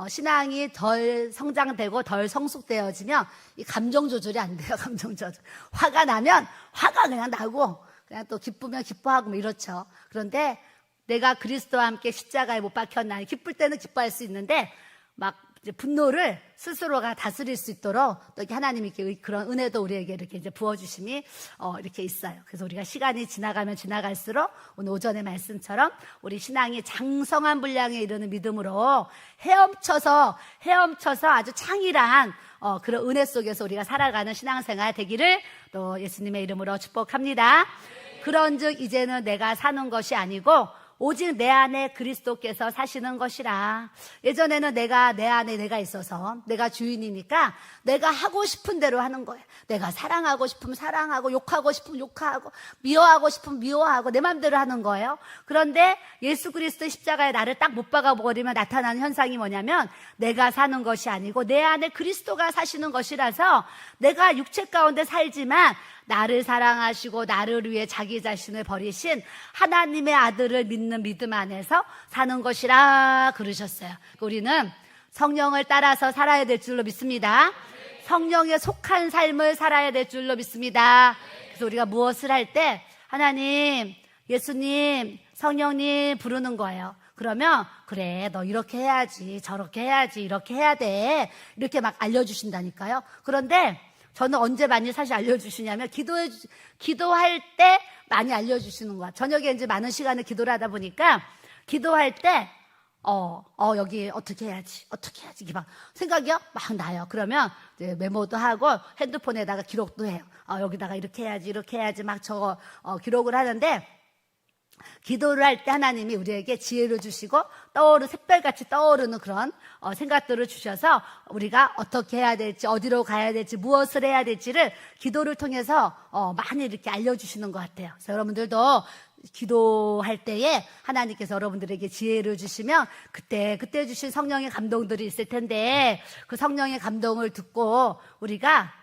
신앙이 덜 성장되고 덜 성숙되어지면 이 감정 조절이 안 돼요. 감정 조절. 화가 나면 화가 그냥 나고 그냥 또 기쁘면 기뻐하고 뭐 이렇죠. 그런데 내가 그리스도와 함께 십자가에 못 박혔나니 기쁠 때는 기뻐할 수 있는데 막 이제 분노를 스스로가 다스릴 수 있도록 또 이렇게 하나님이 이렇게 그런 은혜도 우리에게 이렇게 이제 부어주심이 이렇게 있어요. 그래서 우리가 시간이 지나가면 지나갈수록 오늘 오전의 말씀처럼 우리 신앙이 장성한 분량에 이르는 믿음으로 헤엄쳐서 아주 창일한 그런 은혜 속에서 우리가 살아가는 신앙생활 되기를 또 예수님의 이름으로 축복합니다. 그런즉 이제는 내가 사는 것이 아니고 오직 내 안에 그리스도께서 사시는 것이라. 예전에는 내 안에 내가 있어서 내가 주인이니까 내가 하고 싶은 대로 하는 거예요. 내가 사랑하고 싶으면 사랑하고 욕하고 싶으면 욕하고 미워하고 싶으면 미워하고 내 마음대로 하는 거예요. 그런데 예수 그리스도 십자가에 나를 딱 못 박아버리면 나타나는 현상이 뭐냐면 내가 사는 것이 아니고 내 안에 그리스도가 사시는 것이라서 내가 육체 가운데 살지만 나를 사랑하시고 나를 위해 자기 자신을 버리신 하나님의 아들을 믿는 믿음 안에서 사는 것이라 그러셨어요. 우리는 성령을 따라서 살아야 될 줄로 믿습니다. 성령에 속한 삶을 살아야 될 줄로 믿습니다. 그래서 우리가 무엇을 할 때 하나님, 예수님, 성령님 부르는 거예요. 그러면 그래 너 이렇게 해야지 저렇게 해야지 이렇게 해야 돼 이렇게 막 알려주신다니까요. 그런데 저는 언제 많이 사실 알려주시냐면 기도할 때 많이 알려주시는 거야. 저녁에 이제 많은 시간을 기도를 하다 보니까 기도할 때 여기 어떻게 해야지 이게 막 생각이요 막 나요. 그러면 이제 메모도 하고 핸드폰에다가 기록도 해요. 여기다가 이렇게 해야지 막 저거 기록을 하는데 기도를 할 때 하나님이 우리에게 지혜를 주시고 샛별같이 떠오르는 그런 생각들을 주셔서 우리가 어떻게 해야 될지 어디로 가야 될지 무엇을 해야 될지를 기도를 통해서 많이 이렇게 알려주시는 것 같아요. 그래서 여러분들도 기도할 때에 하나님께서 여러분들에게 지혜를 주시면 그때 주신 성령의 감동들이 있을 텐데 그 성령의 감동을 듣고 우리가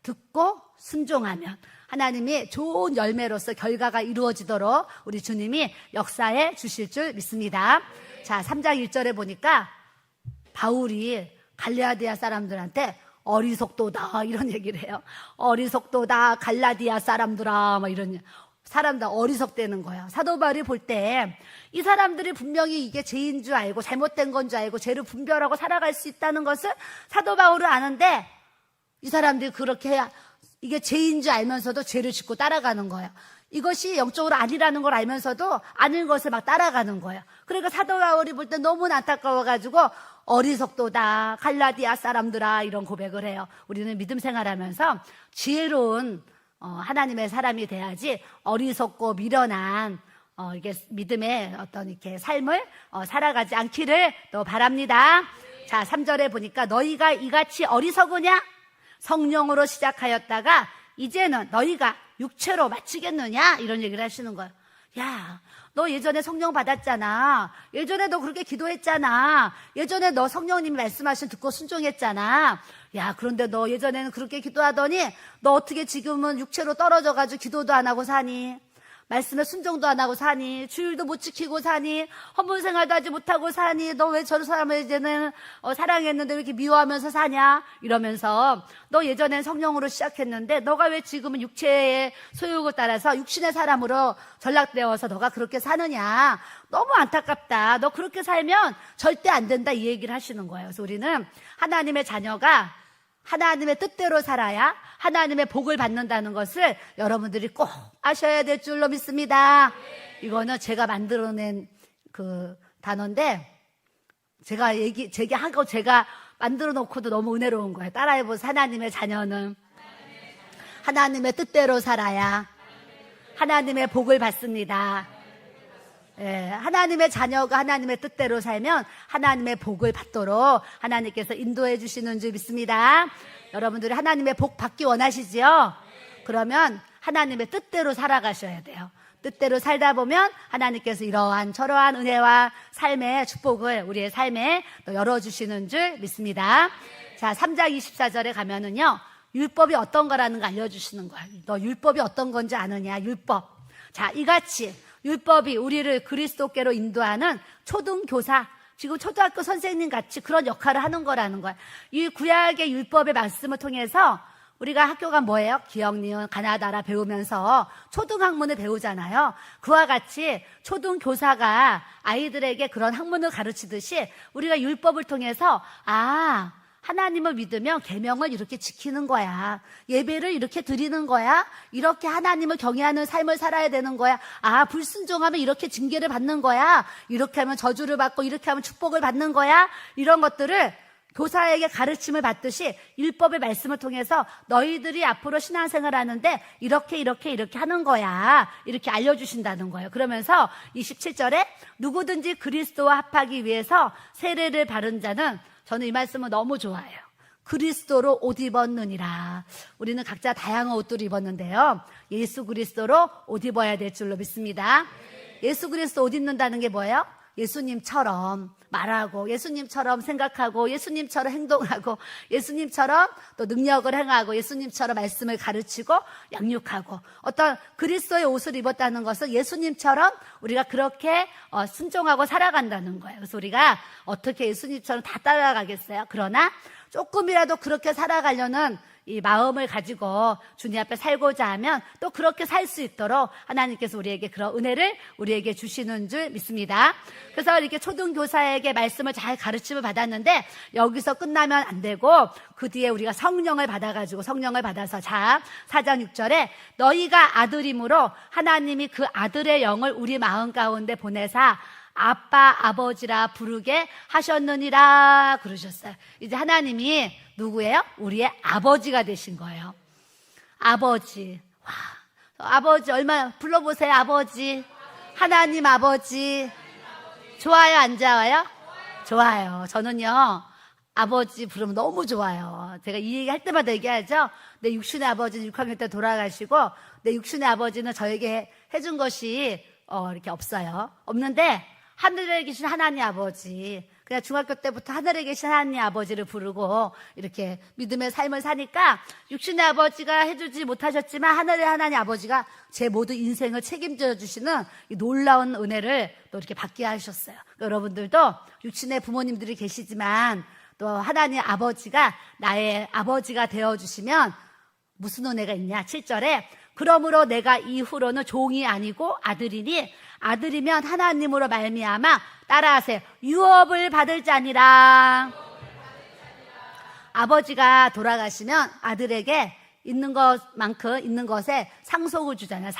듣고 순종하면 하나님이 좋은 열매로서 결과가 이루어지도록 우리 주님이 역사해 주실 줄 믿습니다. 자, 3장 1절에 보니까 바울이 갈라디아 사람들한테 어리석도다 이런 얘기를 해요. 어리석도다 갈라디아 사람들아, 뭐 이런 사람들 어리석대는 거예요. 사도 바울이 볼 때 이 사람들이 분명히 이게 죄인 줄 알고 잘못된 건 줄 알고 죄를 분별하고 살아갈 수 있다는 것을 사도 바울은 아는데 이 사람들이 그렇게 이게 죄인 줄 알면서도 죄를 짓고 따라가는 거예요. 이것이 영적으로 아니라는 걸 알면서도 아닌 것을 막 따라가는 거예요. 그러니까 사도 바울이 볼 때 너무 안타까워가지고 어리석도다 갈라디아 사람들아 이런 고백을 해요. 우리는 믿음 생활하면서 지혜로운 하나님의 사람이 돼야지 어리석고 미련한 이게 믿음의 어떤 이렇게 삶을 살아가지 않기를 또 바랍니다. 자, 3절에 보니까 너희가 이같이 어리석으냐? 성령으로 시작하였다가 이제는 너희가 육체로 마치겠느냐? 이런 얘기를 하시는 거예요. 야, 너 예전에 성령 받았잖아. 예전에 너 그렇게 기도했잖아. 예전에 너 성령님이 말씀하신 듣고 순종했잖아. 야, 그런데 너 예전에는 그렇게 기도하더니 너 어떻게 지금은 육체로 떨어져가지고 기도도 안 하고 사니? 말씀에 순종도 안 하고 사니? 주일도 못 지키고 사니? 헌물 생활도 하지 못하고 사니? 너 왜 저런 사람을 이제는 사랑했는데 왜 이렇게 미워하면서 사냐? 이러면서 너 예전엔 성령으로 시작했는데 너가 왜 지금은 육체의 소욕을 따라서 육신의 사람으로 전락되어서 너가 그렇게 사느냐? 너무 안타깝다. 너 그렇게 살면 절대 안 된다 이 얘기를 하시는 거예요. 그래서 우리는 하나님의 자녀가 하나님의 뜻대로 살아야 하나님의 복을 받는다는 것을 여러분들이 꼭 아셔야 될 줄로 믿습니다. 이거는 제가 만들어낸 그 단어인데 제가 만들어 놓고도 너무 은혜로운 거예요. 따라해보세요. 하나님의 자녀는 하나님의 뜻대로 살아야 하나님의 복을 받습니다. 예, 하나님의 자녀가 하나님의 뜻대로 살면 하나님의 복을 받도록 하나님께서 인도해 주시는 줄 믿습니다. 여러분들이 하나님의 복 받기 원하시지요? 그러면 하나님의 뜻대로 살아가셔야 돼요. 뜻대로 살다 보면 하나님께서 이러한 저러한 은혜와 삶의 축복을 우리의 삶에 또 열어주시는 줄 믿습니다. 자, 3장 24절에 가면은요, 율법이 어떤 거라는 거 알려주시는 거예요. 너 율법이 어떤 건지 아느냐? 율법. 자, 이같이 율법이 우리를 그리스도께로 인도하는 초등교사, 지금 초등학교 선생님 같이 그런 역할을 하는 거라는 거예요. 이 구약의 율법의 말씀을 통해서 우리가 학교가 뭐예요? 기역, 니은, 가나다라 배우면서 초등학문을 배우잖아요. 그와 같이 초등교사가 아이들에게 그런 학문을 가르치듯이 우리가 율법을 통해서 하나님을 믿으면 계명을 이렇게 지키는 거야. 예배를 이렇게 드리는 거야. 이렇게 하나님을 경외하는 삶을 살아야 되는 거야. 불순종하면 이렇게 징계를 받는 거야. 이렇게 하면 저주를 받고 이렇게 하면 축복을 받는 거야. 이런 것들을 교사에게 가르침을 받듯이 율법의 말씀을 통해서 너희들이 앞으로 신앙생활 하는데 이렇게 하는 거야. 이렇게 알려주신다는 거예요. 그러면서 27절에 누구든지 그리스도와 합하기 위해서 세례를 바른 자는, 저는 이 말씀은 너무 좋아해요. 그리스도로 옷 입었느니라. 우리는 각자 다양한 옷들을 입었는데요, 예수 그리스도로 옷 입어야 될 줄로 믿습니다. 예수 그리스도 옷 입는다는 게 뭐예요? 예수님처럼 말하고, 예수님처럼 생각하고, 예수님처럼 행동하고, 예수님처럼 또 능력을 행하고, 예수님처럼 말씀을 가르치고 양육하고, 어떤 그리스도의 옷을 입었다는 것은 예수님처럼 우리가 그렇게 순종하고 살아간다는 거예요. 그래서 우리가 어떻게 예수님처럼 다 따라가겠어요? 그러나 조금이라도 그렇게 살아가려는 이 마음을 가지고 주님 앞에 살고자 하면 또 그렇게 살 수 있도록 하나님께서 우리에게 그런 은혜를 우리에게 주시는 줄 믿습니다. 그래서 이렇게 초등교사에게 말씀을 잘 가르침을 받았는데 여기서 끝나면 안 되고 그 뒤에 우리가 성령을 받아서, 자, 4장 6절에 너희가 아들이므로 하나님이 그 아들의 영을 우리 마음 가운데 보내사 아빠, 아버지라 부르게 하셨느니라 그러셨어요. 이제 하나님이 누구예요? 우리의 아버지가 되신 거예요. 아버지. 와, 아버지 얼마나 불러보세요. 아버지. 하나님 아버지. 좋아요, 안 좋아요? 좋아요. 저는요, 아버지 부르면 너무 좋아요. 제가 이 얘기 할 때마다 얘기하죠. 내 육신의 아버지는 6학년 때 돌아가시고 내 육신의 아버지는 저에게 해준 것이 이렇게 없어요. 없는데 하늘에 계신 하나님 아버지, 그냥 중학교 때부터 하늘에 계신 하나님 아버지를 부르고 이렇게 믿음의 삶을 사니까 육신의 아버지가 해주지 못하셨지만 하늘의 하나님 아버지가 제 모든 인생을 책임져 주시는 이 놀라운 은혜를 또 이렇게 받게 하셨어요. 여러분들도 육신의 부모님들이 계시지만 또 하나님 아버지가 나의 아버지가 되어주시면 무슨 은혜가 있냐? 7절에 그러므로 내가 이후로는 종이 아니고 아들이니 아들이면 하나님으로 말미암아 따라하세요. 유업을 받을 자니라. 아버지가 돌아가시면 아들에게 있는 것만큼 있는 것에 상속을 주잖아요.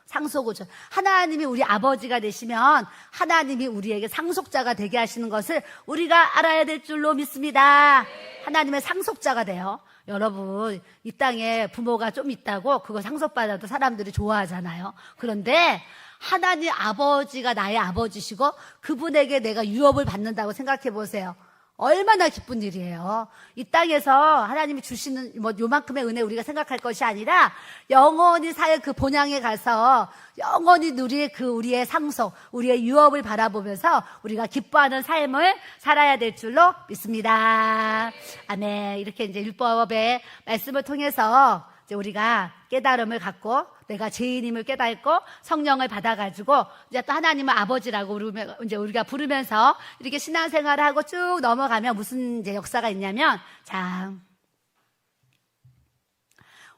상속을 줘. 하나님이 우리 아버지가 되시면 하나님이 우리에게 상속자가 되게 하시는 것을 우리가 알아야 될 줄로 믿습니다. 하나님의 상속자가 돼요. 여러분, 이 땅에 부모가 좀 있다고 그거 상속받아도 사람들이 좋아하잖아요. 그런데 하나님 아버지가 나의 아버지시고 그분에게 내가 유업을 받는다고 생각해 보세요. 얼마나 기쁜 일이에요. 이 땅에서 하나님이 주시는 요만큼의 은혜 우리가 생각할 것이 아니라 영원히 살 그 본향에 가서 영원히 누릴 그 우리의 상속, 우리의 유업을 바라보면서 우리가 기뻐하는 삶을 살아야 될 줄로 믿습니다. 아멘. 이렇게 이제 율법의 말씀을 통해서 이제 우리가 깨달음을 갖고 내가 죄인임을 깨닫고 성령을 받아가지고 이제 또 하나님을 아버지라고 이제 우리가 부르면서 이렇게 신앙생활을 하고 쭉 넘어가면 무슨 이제 역사가 있냐면 자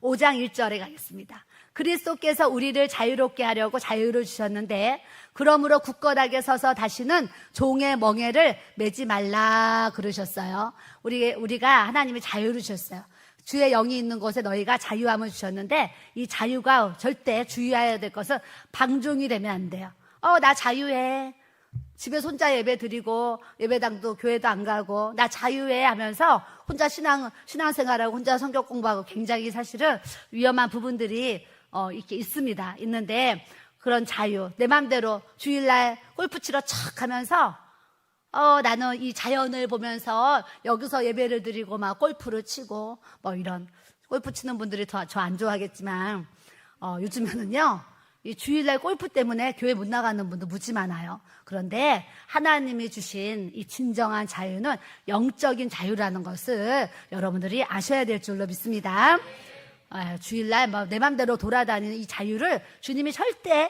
5장 1절에 가겠습니다. 그리스도께서 우리를 자유롭게 하려고 자유를 주셨는데 그러므로 굳건하게 서서 다시는 종의 멍에를 매지 말라 그러셨어요. 우리가 하나님이 자유를 주셨어요. 주의 영이 있는 곳에 너희가 자유함을 주셨는데 이 자유가 절대 주의해야 될 것은 방종이 되면 안 돼요. 나 자유해. 집에서 혼자 예배 드리고 예배당도 교회도 안 가고 나 자유해 하면서 혼자 신앙생활하고 혼자 성경 공부하고 굉장히 사실은 위험한 부분들이 이렇게 있는데 그런 자유, 내 맘대로 주일날 골프 치러 척 하면서 나는 이 자연을 보면서 여기서 예배를 드리고 막 골프를 치고 이런 골프 치는 분들이 저 안 좋아하겠지만 요즘에는요 이 주일날 골프 때문에 교회 못 나가는 분도 무지 많아요. 그런데 하나님이 주신 이 진정한 자유는 영적인 자유라는 것을 여러분들이 아셔야 될 줄로 믿습니다. 주일날 내 맘대로 돌아다니는 이 자유를 주님이 절대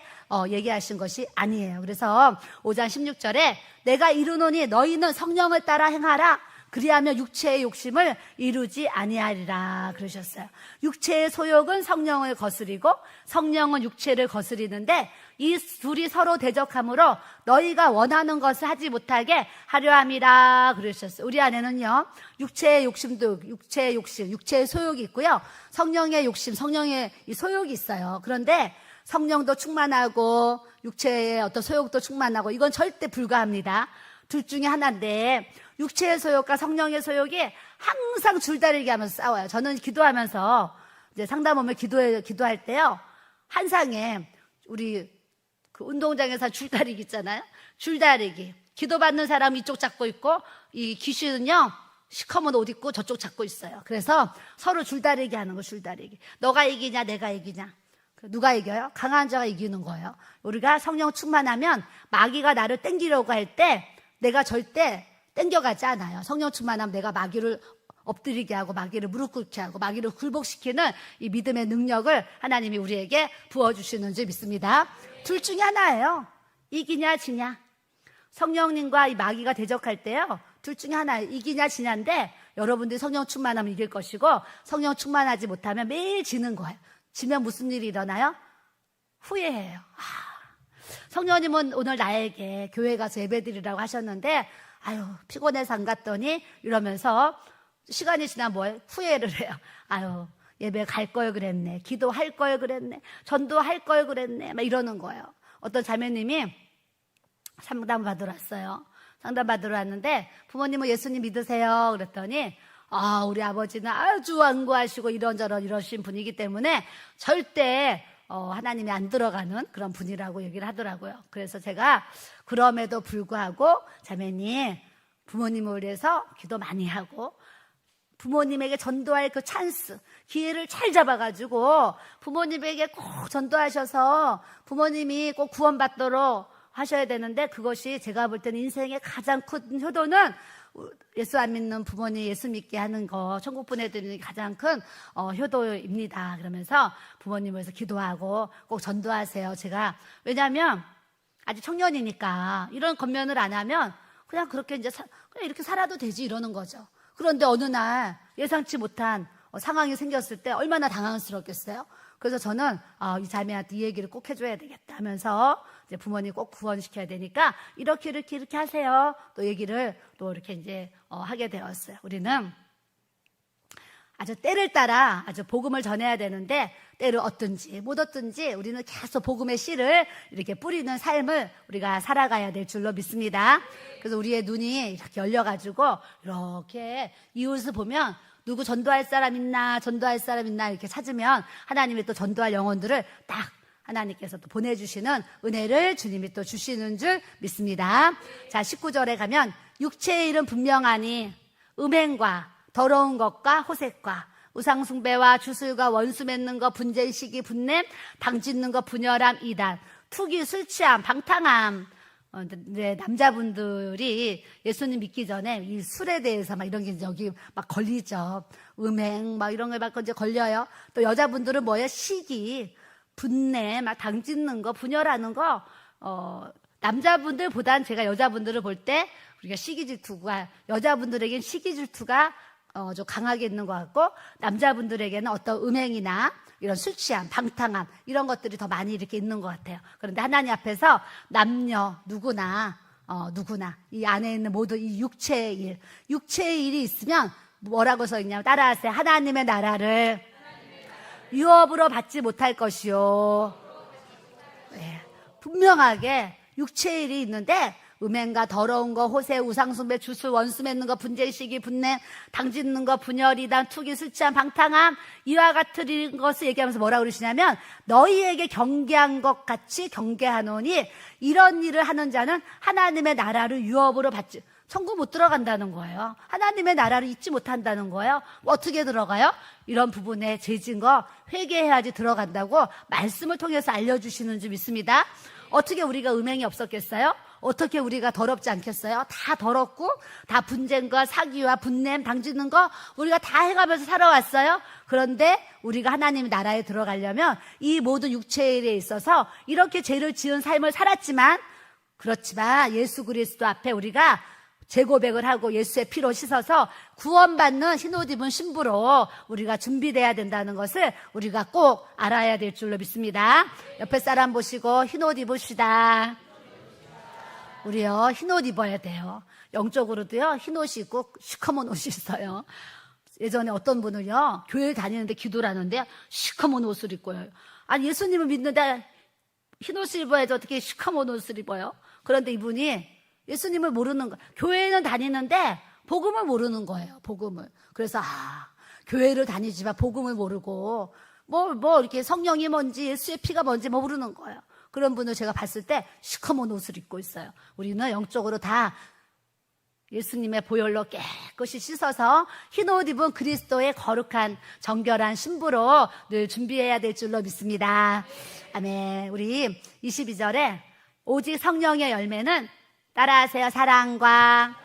얘기하신 것이 아니에요. 그래서 5장 16절에 내가 이루노니 너희는 성령을 따라 행하라. 그리하면 육체의 욕심을 이루지 아니하리라 그러셨어요. 육체의 소욕은 성령을 거스리고 성령은 육체를 거스리는데 이 둘이 서로 대적함으로 너희가 원하는 것을 하지 못하게 하려 함이라 그러셨어요. 우리 안에는요 육체의 욕심도 육체의 소욕이 있고요 성령의 욕심, 성령의 이 소욕이 있어요. 그런데 성령도 충만하고 육체의 어떤 소욕도 충만하고 이건 절대 불가합니다. 둘 중에 하나인데 육체의 소욕과 성령의 소욕이 항상 줄다리기 하면서 싸워요. 저는 기도하면서 이제 상담하면 기도할 때요 한상에 우리 그 운동장에서 줄다리기 있잖아요. 줄다리기. 기도받는 사람 이쪽 잡고 있고 이 귀신은요 시커먼 옷 입고 저쪽 잡고 있어요. 그래서 서로 줄다리기 하는 거. 줄다리기. 너가 이기냐 내가 이기냐. 누가 이겨요? 강한 자가 이기는 거예요. 우리가 성령 충만하면 마귀가 나를 땡기려고 할 때 내가 절대 땡겨가지 않아요. 성령 충만하면 내가 마귀를 엎드리게 하고 마귀를 무릎 꿇게 하고 마귀를 굴복시키는 이 믿음의 능력을 하나님이 우리에게 부어주시는 줄 믿습니다. 둘 중에 하나예요. 이기냐 지냐. 성령님과 이 마귀가 대적할 때요 둘 중에 하나예요. 이기냐 지냐인데 여러분들이 성령 충만하면 이길 것이고 성령 충만하지 못하면 매일 지는 거예요. 지면 무슨 일이 일어나요? 후회해요. 성령님은 오늘 나에게 교회 가서 예배드리라고 하셨는데 아유 피곤해서 안 갔더니 이러면서 시간이 지나면 뭘 후회를 해요. 아유 예배 갈 걸 그랬네. 기도할 걸 그랬네. 전도할 걸 그랬네. 막 이러는 거예요. 어떤 자매님이 상담 받으러 왔어요. 상담 받으러 왔는데 부모님은 예수님 믿으세요? 그랬더니 우리 아버지는 아주 완고하시고 이런저런 이러신 분이기 때문에 절대 하나님이 안 들어가는 그런 분이라고 얘기를 하더라고요. 그래서 제가 그럼에도 불구하고 자매님 부모님을 위해서 기도 많이 하고 부모님에게 전도할 그 찬스, 기회를 잘 잡아가지고 부모님에게 꼭 전도하셔서 부모님이 꼭 구원받도록 하셔야 되는데 그것이 제가 볼 때는 인생의 가장 큰 효도는 예수 안 믿는 부모님 예수 믿게 하는 거 천국 보내드리는 가장 큰 효도입니다. 그러면서 부모님을 위해서 기도하고 꼭 전도하세요. 제가 왜냐하면 아직 청년이니까 이런 겉면을 안 하면 그냥 그렇게 이제 그냥 이렇게 살아도 되지 이러는 거죠. 그런데 어느 날 예상치 못한 상황이 생겼을 때 얼마나 당황스럽겠어요. 그래서 저는 이 자매한테 이 얘기를 꼭 해줘야 되겠다 하면서 이제 부모님 꼭 구원시켜야 되니까 이렇게 하세요. 또 얘기를 또 이렇게 이제 하게 되었어요. 우리는 아주 때를 따라 아주 복음을 전해야 되는데 때를 얻든지 못 얻든지 우리는 계속 복음의 씨를 이렇게 뿌리는 삶을 우리가 살아가야 될 줄로 믿습니다. 그래서 우리의 눈이 이렇게 열려가지고 이렇게 이웃을 보면 누구 전도할 사람 있나 이렇게 찾으면 하나님이 또 전도할 영혼들을 딱 하나님께서 또 보내주시는 은혜를 주님이 또 주시는 줄 믿습니다. 자, 19절에 가면 육체의 일은 분명하니 음행과 더러운 것과 호색과 우상숭배와 주술과 원수 맺는 것, 분쟁, 시기, 분냄, 당짓는 것, 분열함, 이단, 투기, 술 취함, 방탕함. 네, 남자분들이 예수님 믿기 전에 이 술에 대해서 막 이런 게 여기 막 걸리죠. 음행 막 이런 게 막 이제 걸려요. 또 여자분들은 뭐예요? 시기, 분내, 막 당짓는 거, 분열하는 거. 남자분들보단 제가 여자분들을 볼 때 우리가 시기 질투가 여자분들에겐 시기 질투가 좀 강하게 있는 것 같고 남자분들에게는 어떤 음행이나 이런 술 취함, 방탕함 이런 것들이 더 많이 이렇게 있는 것 같아요. 그런데 하나님 앞에서 남녀 누구나 이 안에 있는 모든 이 육체의 일이 있으면 뭐라고 써 있냐면 따라하세요. 하나님의 나라를 유업으로 받지 못할 것이요. 네, 분명하게 육체의 일이 있는데 음행과 더러운 거, 호세, 우상숭배, 주술, 원수 맺는 거, 분쟁, 시기, 분냄, 당짓는 거, 분열, 이단, 투기, 술 취함, 방탕함 이와 같은 것을 얘기하면서 뭐라고 그러시냐면 너희에게 경계한 것 같이 경계하노니 이런 일을 하는 자는 하나님의 나라를 유업으로 받지 천국 못 들어간다는 거예요. 하나님의 나라를 잊지 못한다는 거예요. 어떻게 들어가요? 이런 부분에 죄진 거 회개해야지 들어간다고 말씀을 통해서 알려주시는 줄 믿습니다. 어떻게 우리가 음행이 없었겠어요? 어떻게 우리가 더럽지 않겠어요? 다 더럽고 다 분쟁과 사기와 분냄 당짓는 거 우리가 다 해가면서 살아왔어요. 그런데 우리가 하나님의 나라에 들어가려면 이 모든 육체의 일에 있어서 이렇게 죄를 지은 삶을 살았지만 그렇지만 예수 그리스도 앞에 우리가 재고백을 하고 예수의 피로 씻어서 구원받는 흰옷 입은 신부로 우리가 준비돼야 된다는 것을 우리가 꼭 알아야 될 줄로 믿습니다. 옆에 사람 보시고 흰옷 입으시다. 우리요 흰옷 입어야 돼요. 영적으로도요 흰옷이 있고 시커먼 옷이 있어요. 예전에 어떤 분은요 교회 다니는데 기도를 하는데 시커먼 옷을 입고요. 아니 예수님을 믿는데 흰옷을 입어야지 어떻게 시커먼 옷을 입어요? 그런데 이분이 예수님을 모르는 거예요. 교회는 다니는데 복음을 모르는 거예요. 복음을. 그래서 교회를 다니지만 복음을 모르고 뭐 이렇게 성령이 뭔지 예수의 피가 뭔지 모르는 거예요. 그런 분을 제가 봤을 때 시커먼 옷을 입고 있어요. 우리는 영적으로 다 예수님의 보혈로 깨끗이 씻어서 흰옷 입은 그리스도의 거룩한 정결한 신부로 늘 준비해야 될 줄로 믿습니다. 아멘. 우리 22절에 오직 성령의 열매는 따라하세요. 사랑과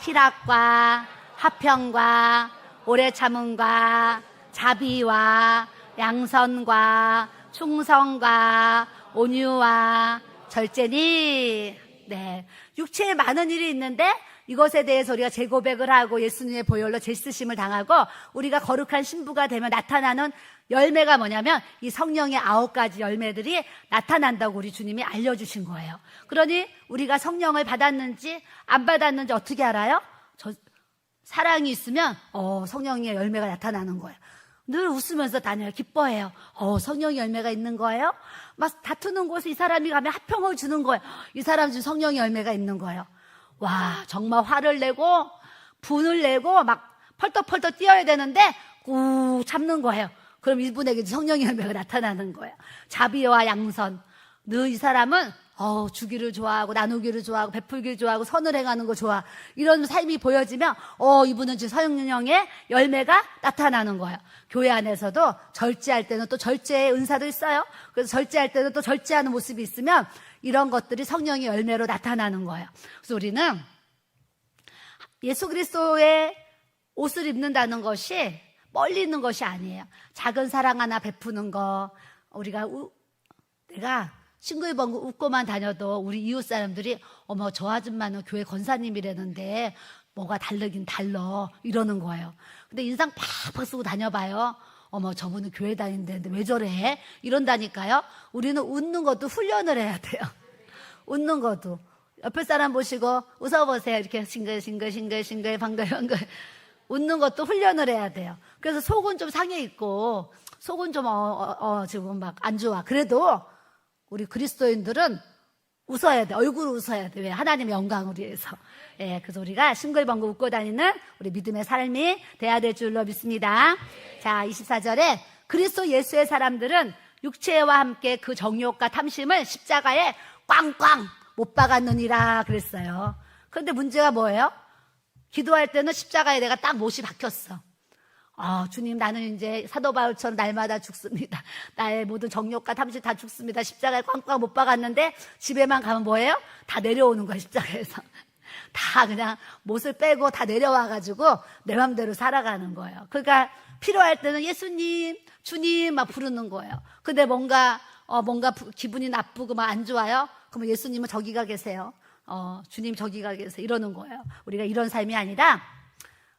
희락과 화평과 오래 참음과 자비와 양선과 충성과 온유와 절제니. 네, 육체에 많은 일이 있는데 이것에 대해서 우리가 재고백을 하고 예수님의 보혈로 재쓰심을 당하고 우리가 거룩한 신부가 되면 나타나는 열매가 뭐냐면 이 성령의 9가지 열매들이 나타난다고 우리 주님이 알려주신 거예요. 그러니 우리가 성령을 받았는지 안 받았는지 어떻게 알아요? 사랑이 있으면 성령의 열매가 나타나는 거예요. 늘 웃으면서 다녀요. 기뻐해요. 성령의 열매가 있는 거예요. 막 다투는 곳에 이 사람이 가면 화평을 주는 거예요. 이 사람 지금 성령의 열매가 있는 거예요. 와, 정말 화를 내고 분을 내고 막 펄떡펄떡 뛰어야 되는데 꾹 참는 거예요. 그럼 이분에게 성령의 열매가 나타나는 거예요. 자비와 양선. 늘 이 사람은 주기를 좋아하고 나누기를 좋아하고 베풀기를 좋아하고 선을 행하는 거 좋아. 이런 삶이 보여지면 이분은 지금 성령의 열매가 나타나는 거예요. 교회 안에서도 절제할 때는 또 절제의 은사도 있어요. 그래서 절제할 때는 또 절제하는 모습이 있으면 이런 것들이 성령의 열매로 나타나는 거예요. 그래서 우리는 예수 그리스도의 옷을 입는다는 것이 멀리 있는 것이 아니에요. 작은 사랑 하나 베푸는 거. 내가 싱글벙글 웃고만 다녀도 우리 이웃 사람들이 어머 저 아줌마는 교회 권사님이라는데 뭐가 다르긴 달러 이러는 거예요. 근데 인상 팍팍 쓰고 다녀봐요. 어머 저분은 교회 다니는데 왜 저래? 이런다니까요. 우리는 웃는 것도 훈련을 해야 돼요. 웃는 것도. 옆에 사람 보시고 웃어보세요. 이렇게 싱글 방글 웃는 것도 훈련을 해야 돼요. 그래서 속은 좀 상해 있고 속은 좀 지금 막 안 좋아. 그래도 우리 그리스도인들은 웃어야 돼. 얼굴 웃어야 돼. 왜? 하나님의 영광을 위해서. 그래서 우리가 싱글벙글 웃고 다니는 우리 믿음의 삶이 돼야 될 줄로 믿습니다. 자, 24절에 그리스도 예수의 사람들은 육체와 함께 그 정욕과 탐심을 십자가에 꽝꽝 못 박았느니라 그랬어요. 그런데 문제가 뭐예요? 기도할 때는 십자가에 내가 딱 못이 박혔어. 주님 나는 이제 사도 바울처럼 날마다 죽습니다. 나의 모든 정욕과 탐심 다 죽습니다. 십자가에 꽝꽝 못 박았는데 집에만 가면 뭐예요? 다 내려오는 거예요. 십자가에서. 다 그냥 못을 빼고 다 내려와가지고 내 맘대로 살아가는 거예요. 그러니까 필요할 때는 예수님, 주님 막 부르는 거예요. 근데 뭔가 기분이 나쁘고 막 안 좋아요? 그러면 예수님은 저기가 계세요. 주님 저기가 계세요. 이러는 거예요. 우리가 이런 삶이 아니라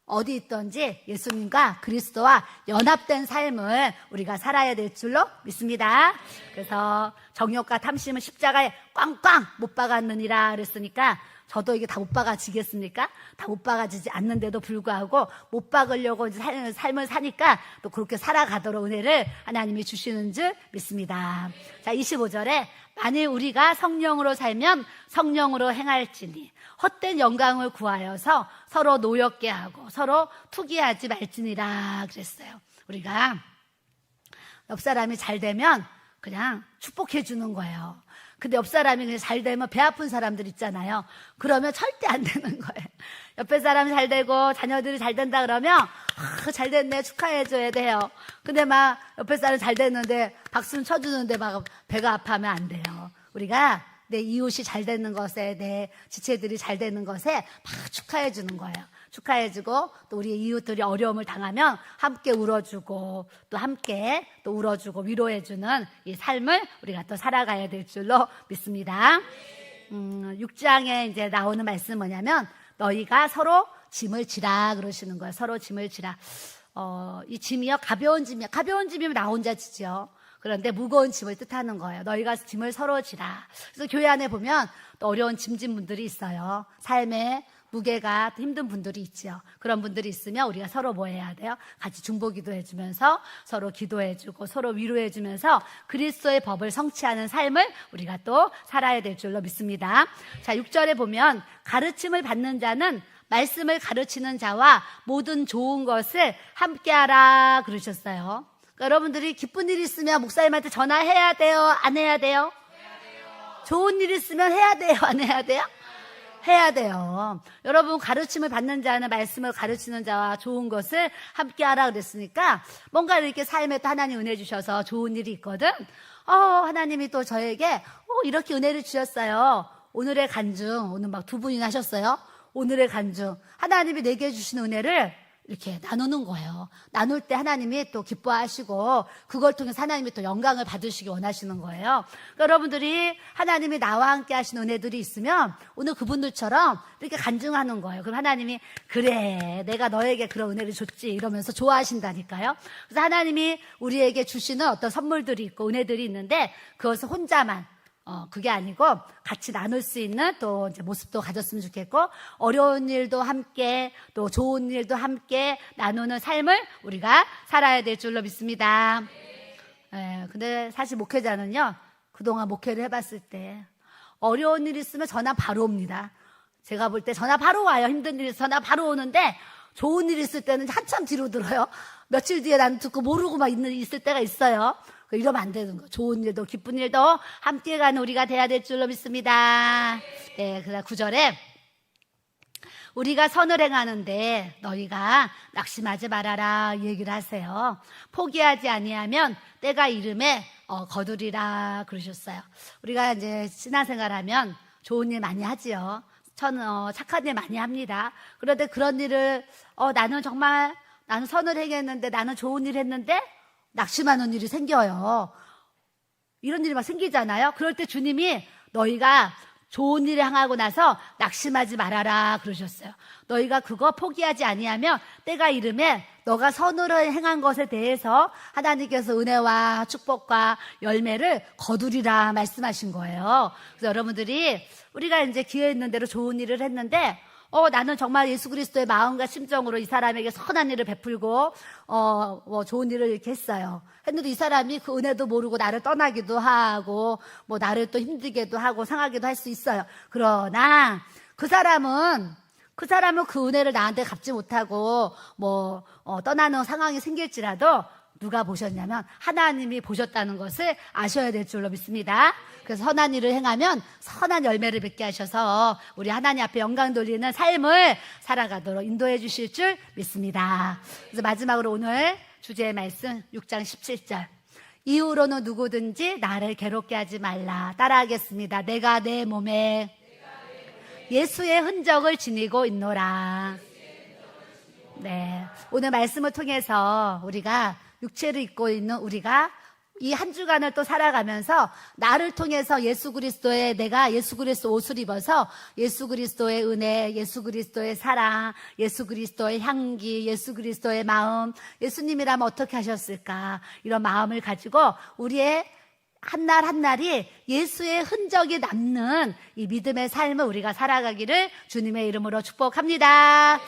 어디 있든지 예수님과 그리스도와 연합된 삶을 우리가 살아야 될 줄로 믿습니다. 그래서 정욕과 탐심은 십자가에 꽝꽝 못 박았느니라 그랬으니까 저도 이게 다 못 박아지겠습니까? 다 못 박아지지 않는데도 불구하고 못 박으려고 삶을 사니까 또 그렇게 살아가도록 은혜를 하나님이 주시는 줄 믿습니다. 자, 25절에 만일 우리가 성령으로 살면 성령으로 행할지니 헛된 영광을 구하여서 서로 노엽게 하고 서로 투기하지 말지니라 그랬어요. 우리가 옆 사람이 잘 되면 그냥 축복해 주는 거예요. 근데 옆 사람이 그냥 잘 되면 배 아픈 사람들 있잖아요. 그러면 절대 안 되는 거예요. 옆에 사람이 잘 되고 자녀들이 잘 된다 그러면 잘 됐네 축하해 줘야 돼요. 근데 막 옆에 사람이 잘 됐는데 박수는 쳐주는데 막 배가 아파하면 안 돼요. 우리가 내 이웃이 잘 되는 것에, 내 지체들이 잘 되는 것에 막 축하해 주는 거예요. 축하해주고 또 우리 이웃들이 어려움을 당하면 함께 울어주고 또 함께 또 울어주고 위로해주는 이 삶을 우리가 또 살아가야 될 줄로 믿습니다. 6장에 이제 나오는 말씀은 뭐냐면 너희가 서로 짐을 지라 그러시는 거예요. 서로 짐을 지라. 이 짐이요 가벼운 짐이요. 가벼운 짐이면 나 혼자 지죠. 그런데 무거운 짐을 뜻하는 거예요. 너희가 짐을 서로 지라. 그래서 교회 안에 보면 또 어려운 짐진 분들이 있어요. 삶에 무게가 힘든 분들이 있죠. 그런 분들이 있으면 우리가 서로 뭐 해야 돼요? 같이 중보기도 해주면서 서로 기도해주고 서로 위로해주면서 그리스도의 법을 성취하는 삶을 우리가 또 살아야 될 줄로 믿습니다. 자, 6절에 보면 가르침을 받는 자는 말씀을 가르치는 자와 모든 좋은 것을 함께하라 그러셨어요. 그러니까 여러분들이 기쁜 일 있으면 목사님한테 전화해야 돼요? 안 해야 돼요? 해야 돼요. 좋은 일 있으면 해야 돼요? 안 해야 돼요? 해야 돼요. 여러분 가르침을 받는 자는 말씀을 가르치는 자와 좋은 것을 함께 하라 그랬으니까 뭔가 이렇게 삶에 또 하나님 은혜 주셔서 좋은 일이 있거든. 하나님이 또 저에게 이렇게 은혜를 주셨어요. 오늘의 간증 오늘 막 2분이나 하셨어요. 오늘의 간증 하나님이 내게 주신 은혜를 이렇게 나누는 거예요. 나눌 때 하나님이 또 기뻐하시고 그걸 통해서 하나님이 또 영광을 받으시기 원하시는 거예요. 그러니까 여러분들이 하나님이 나와 함께 하신 은혜들이 있으면 오늘 그분들처럼 이렇게 간증하는 거예요. 그럼 하나님이 그래 내가 너에게 그런 은혜를 줬지 이러면서 좋아하신다니까요. 그래서 하나님이 우리에게 주시는 어떤 선물들이 있고 은혜들이 있는데 그것을 혼자만 그게 아니고 같이 나눌 수 있는 또 이제 모습도 가졌으면 좋겠고 어려운 일도 함께 또 좋은 일도 함께 나누는 삶을 우리가 살아야 될 줄로 믿습니다. 근데 사실 목회자는요 그동안 목회를 해봤을 때 어려운 일 있으면 전화 바로 옵니다. 제가 볼 때 전화 바로 와요. 힘든 일 있으면 전화 바로 오는데 좋은 일 있을 때는 한참 뒤로 들어요. 며칠 뒤에 나는 듣고 모르고 막 있을 때가 있어요. 이러면 안 되는 거. 좋은 일도 기쁜 일도 함께 가는 우리가 돼야 될 줄로 믿습니다. 네, 그다음 9절에 우리가 선을 행하는데 너희가 낙심하지 말아라 얘기를 하세요. 포기하지 아니하면 때가 이름에 거두리라 그러셨어요. 우리가 이제 신앙생활하면 좋은 일 많이 하지요. 착한 일 많이 합니다. 그런데 그런 일을 나는 선을 행했는데, 나는 좋은 일 했는데 낙심하는 일이 생겨요. 이런 일이 막 생기잖아요. 그럴 때 주님이 너희가 좋은 일을 행하고 나서 낙심하지 말아라 그러셨어요. 너희가 그거 포기하지 아니하면 때가 이름에 너가 선으로 행한 것에 대해서 하나님께서 은혜와 축복과 열매를 거두리라 말씀하신 거예요. 그래서 여러분들이 우리가 이제 기회 있는 대로 좋은 일을 했는데 나는 정말 예수 그리스도의 마음과 심정으로 이 사람에게 선한 일을 베풀고 좋은 일을 이렇게 했어요. 했는데 이 사람이 그 은혜도 모르고 나를 떠나기도 하고 나를 또 힘들게도 하고 상하기도 할 수 있어요. 그러나 그 사람은 그 은혜를 나한테 갚지 못하고 떠나는 상황이 생길지라도 누가 보셨냐면 하나님이 보셨다는 것을 아셔야 될 줄로 믿습니다. 그래서 선한 일을 행하면 선한 열매를 맺게 하셔서 우리 하나님 앞에 영광 돌리는 삶을 살아가도록 인도해 주실 줄 믿습니다. 그래서 마지막으로 오늘 주제의 말씀 6장 17절. 이후로는 누구든지 나를 괴롭게 하지 말라. 따라하겠습니다. 내가 내 몸에 예수의 흔적을 지니고 있노라. 네, 오늘 말씀을 통해서 우리가 육체를 입고 있는 우리가 이 한 주간을 또 살아가면서 나를 통해서 내가 예수 그리스도 옷을 입어서 예수 그리스도의 은혜, 예수 그리스도의 사랑, 예수 그리스도의 향기, 예수 그리스도의 마음, 예수님이라면 어떻게 하셨을까? 이런 마음을 가지고 우리의 한날 한날이 예수의 흔적이 남는 이 믿음의 삶을 우리가 살아가기를 주님의 이름으로 축복합니다.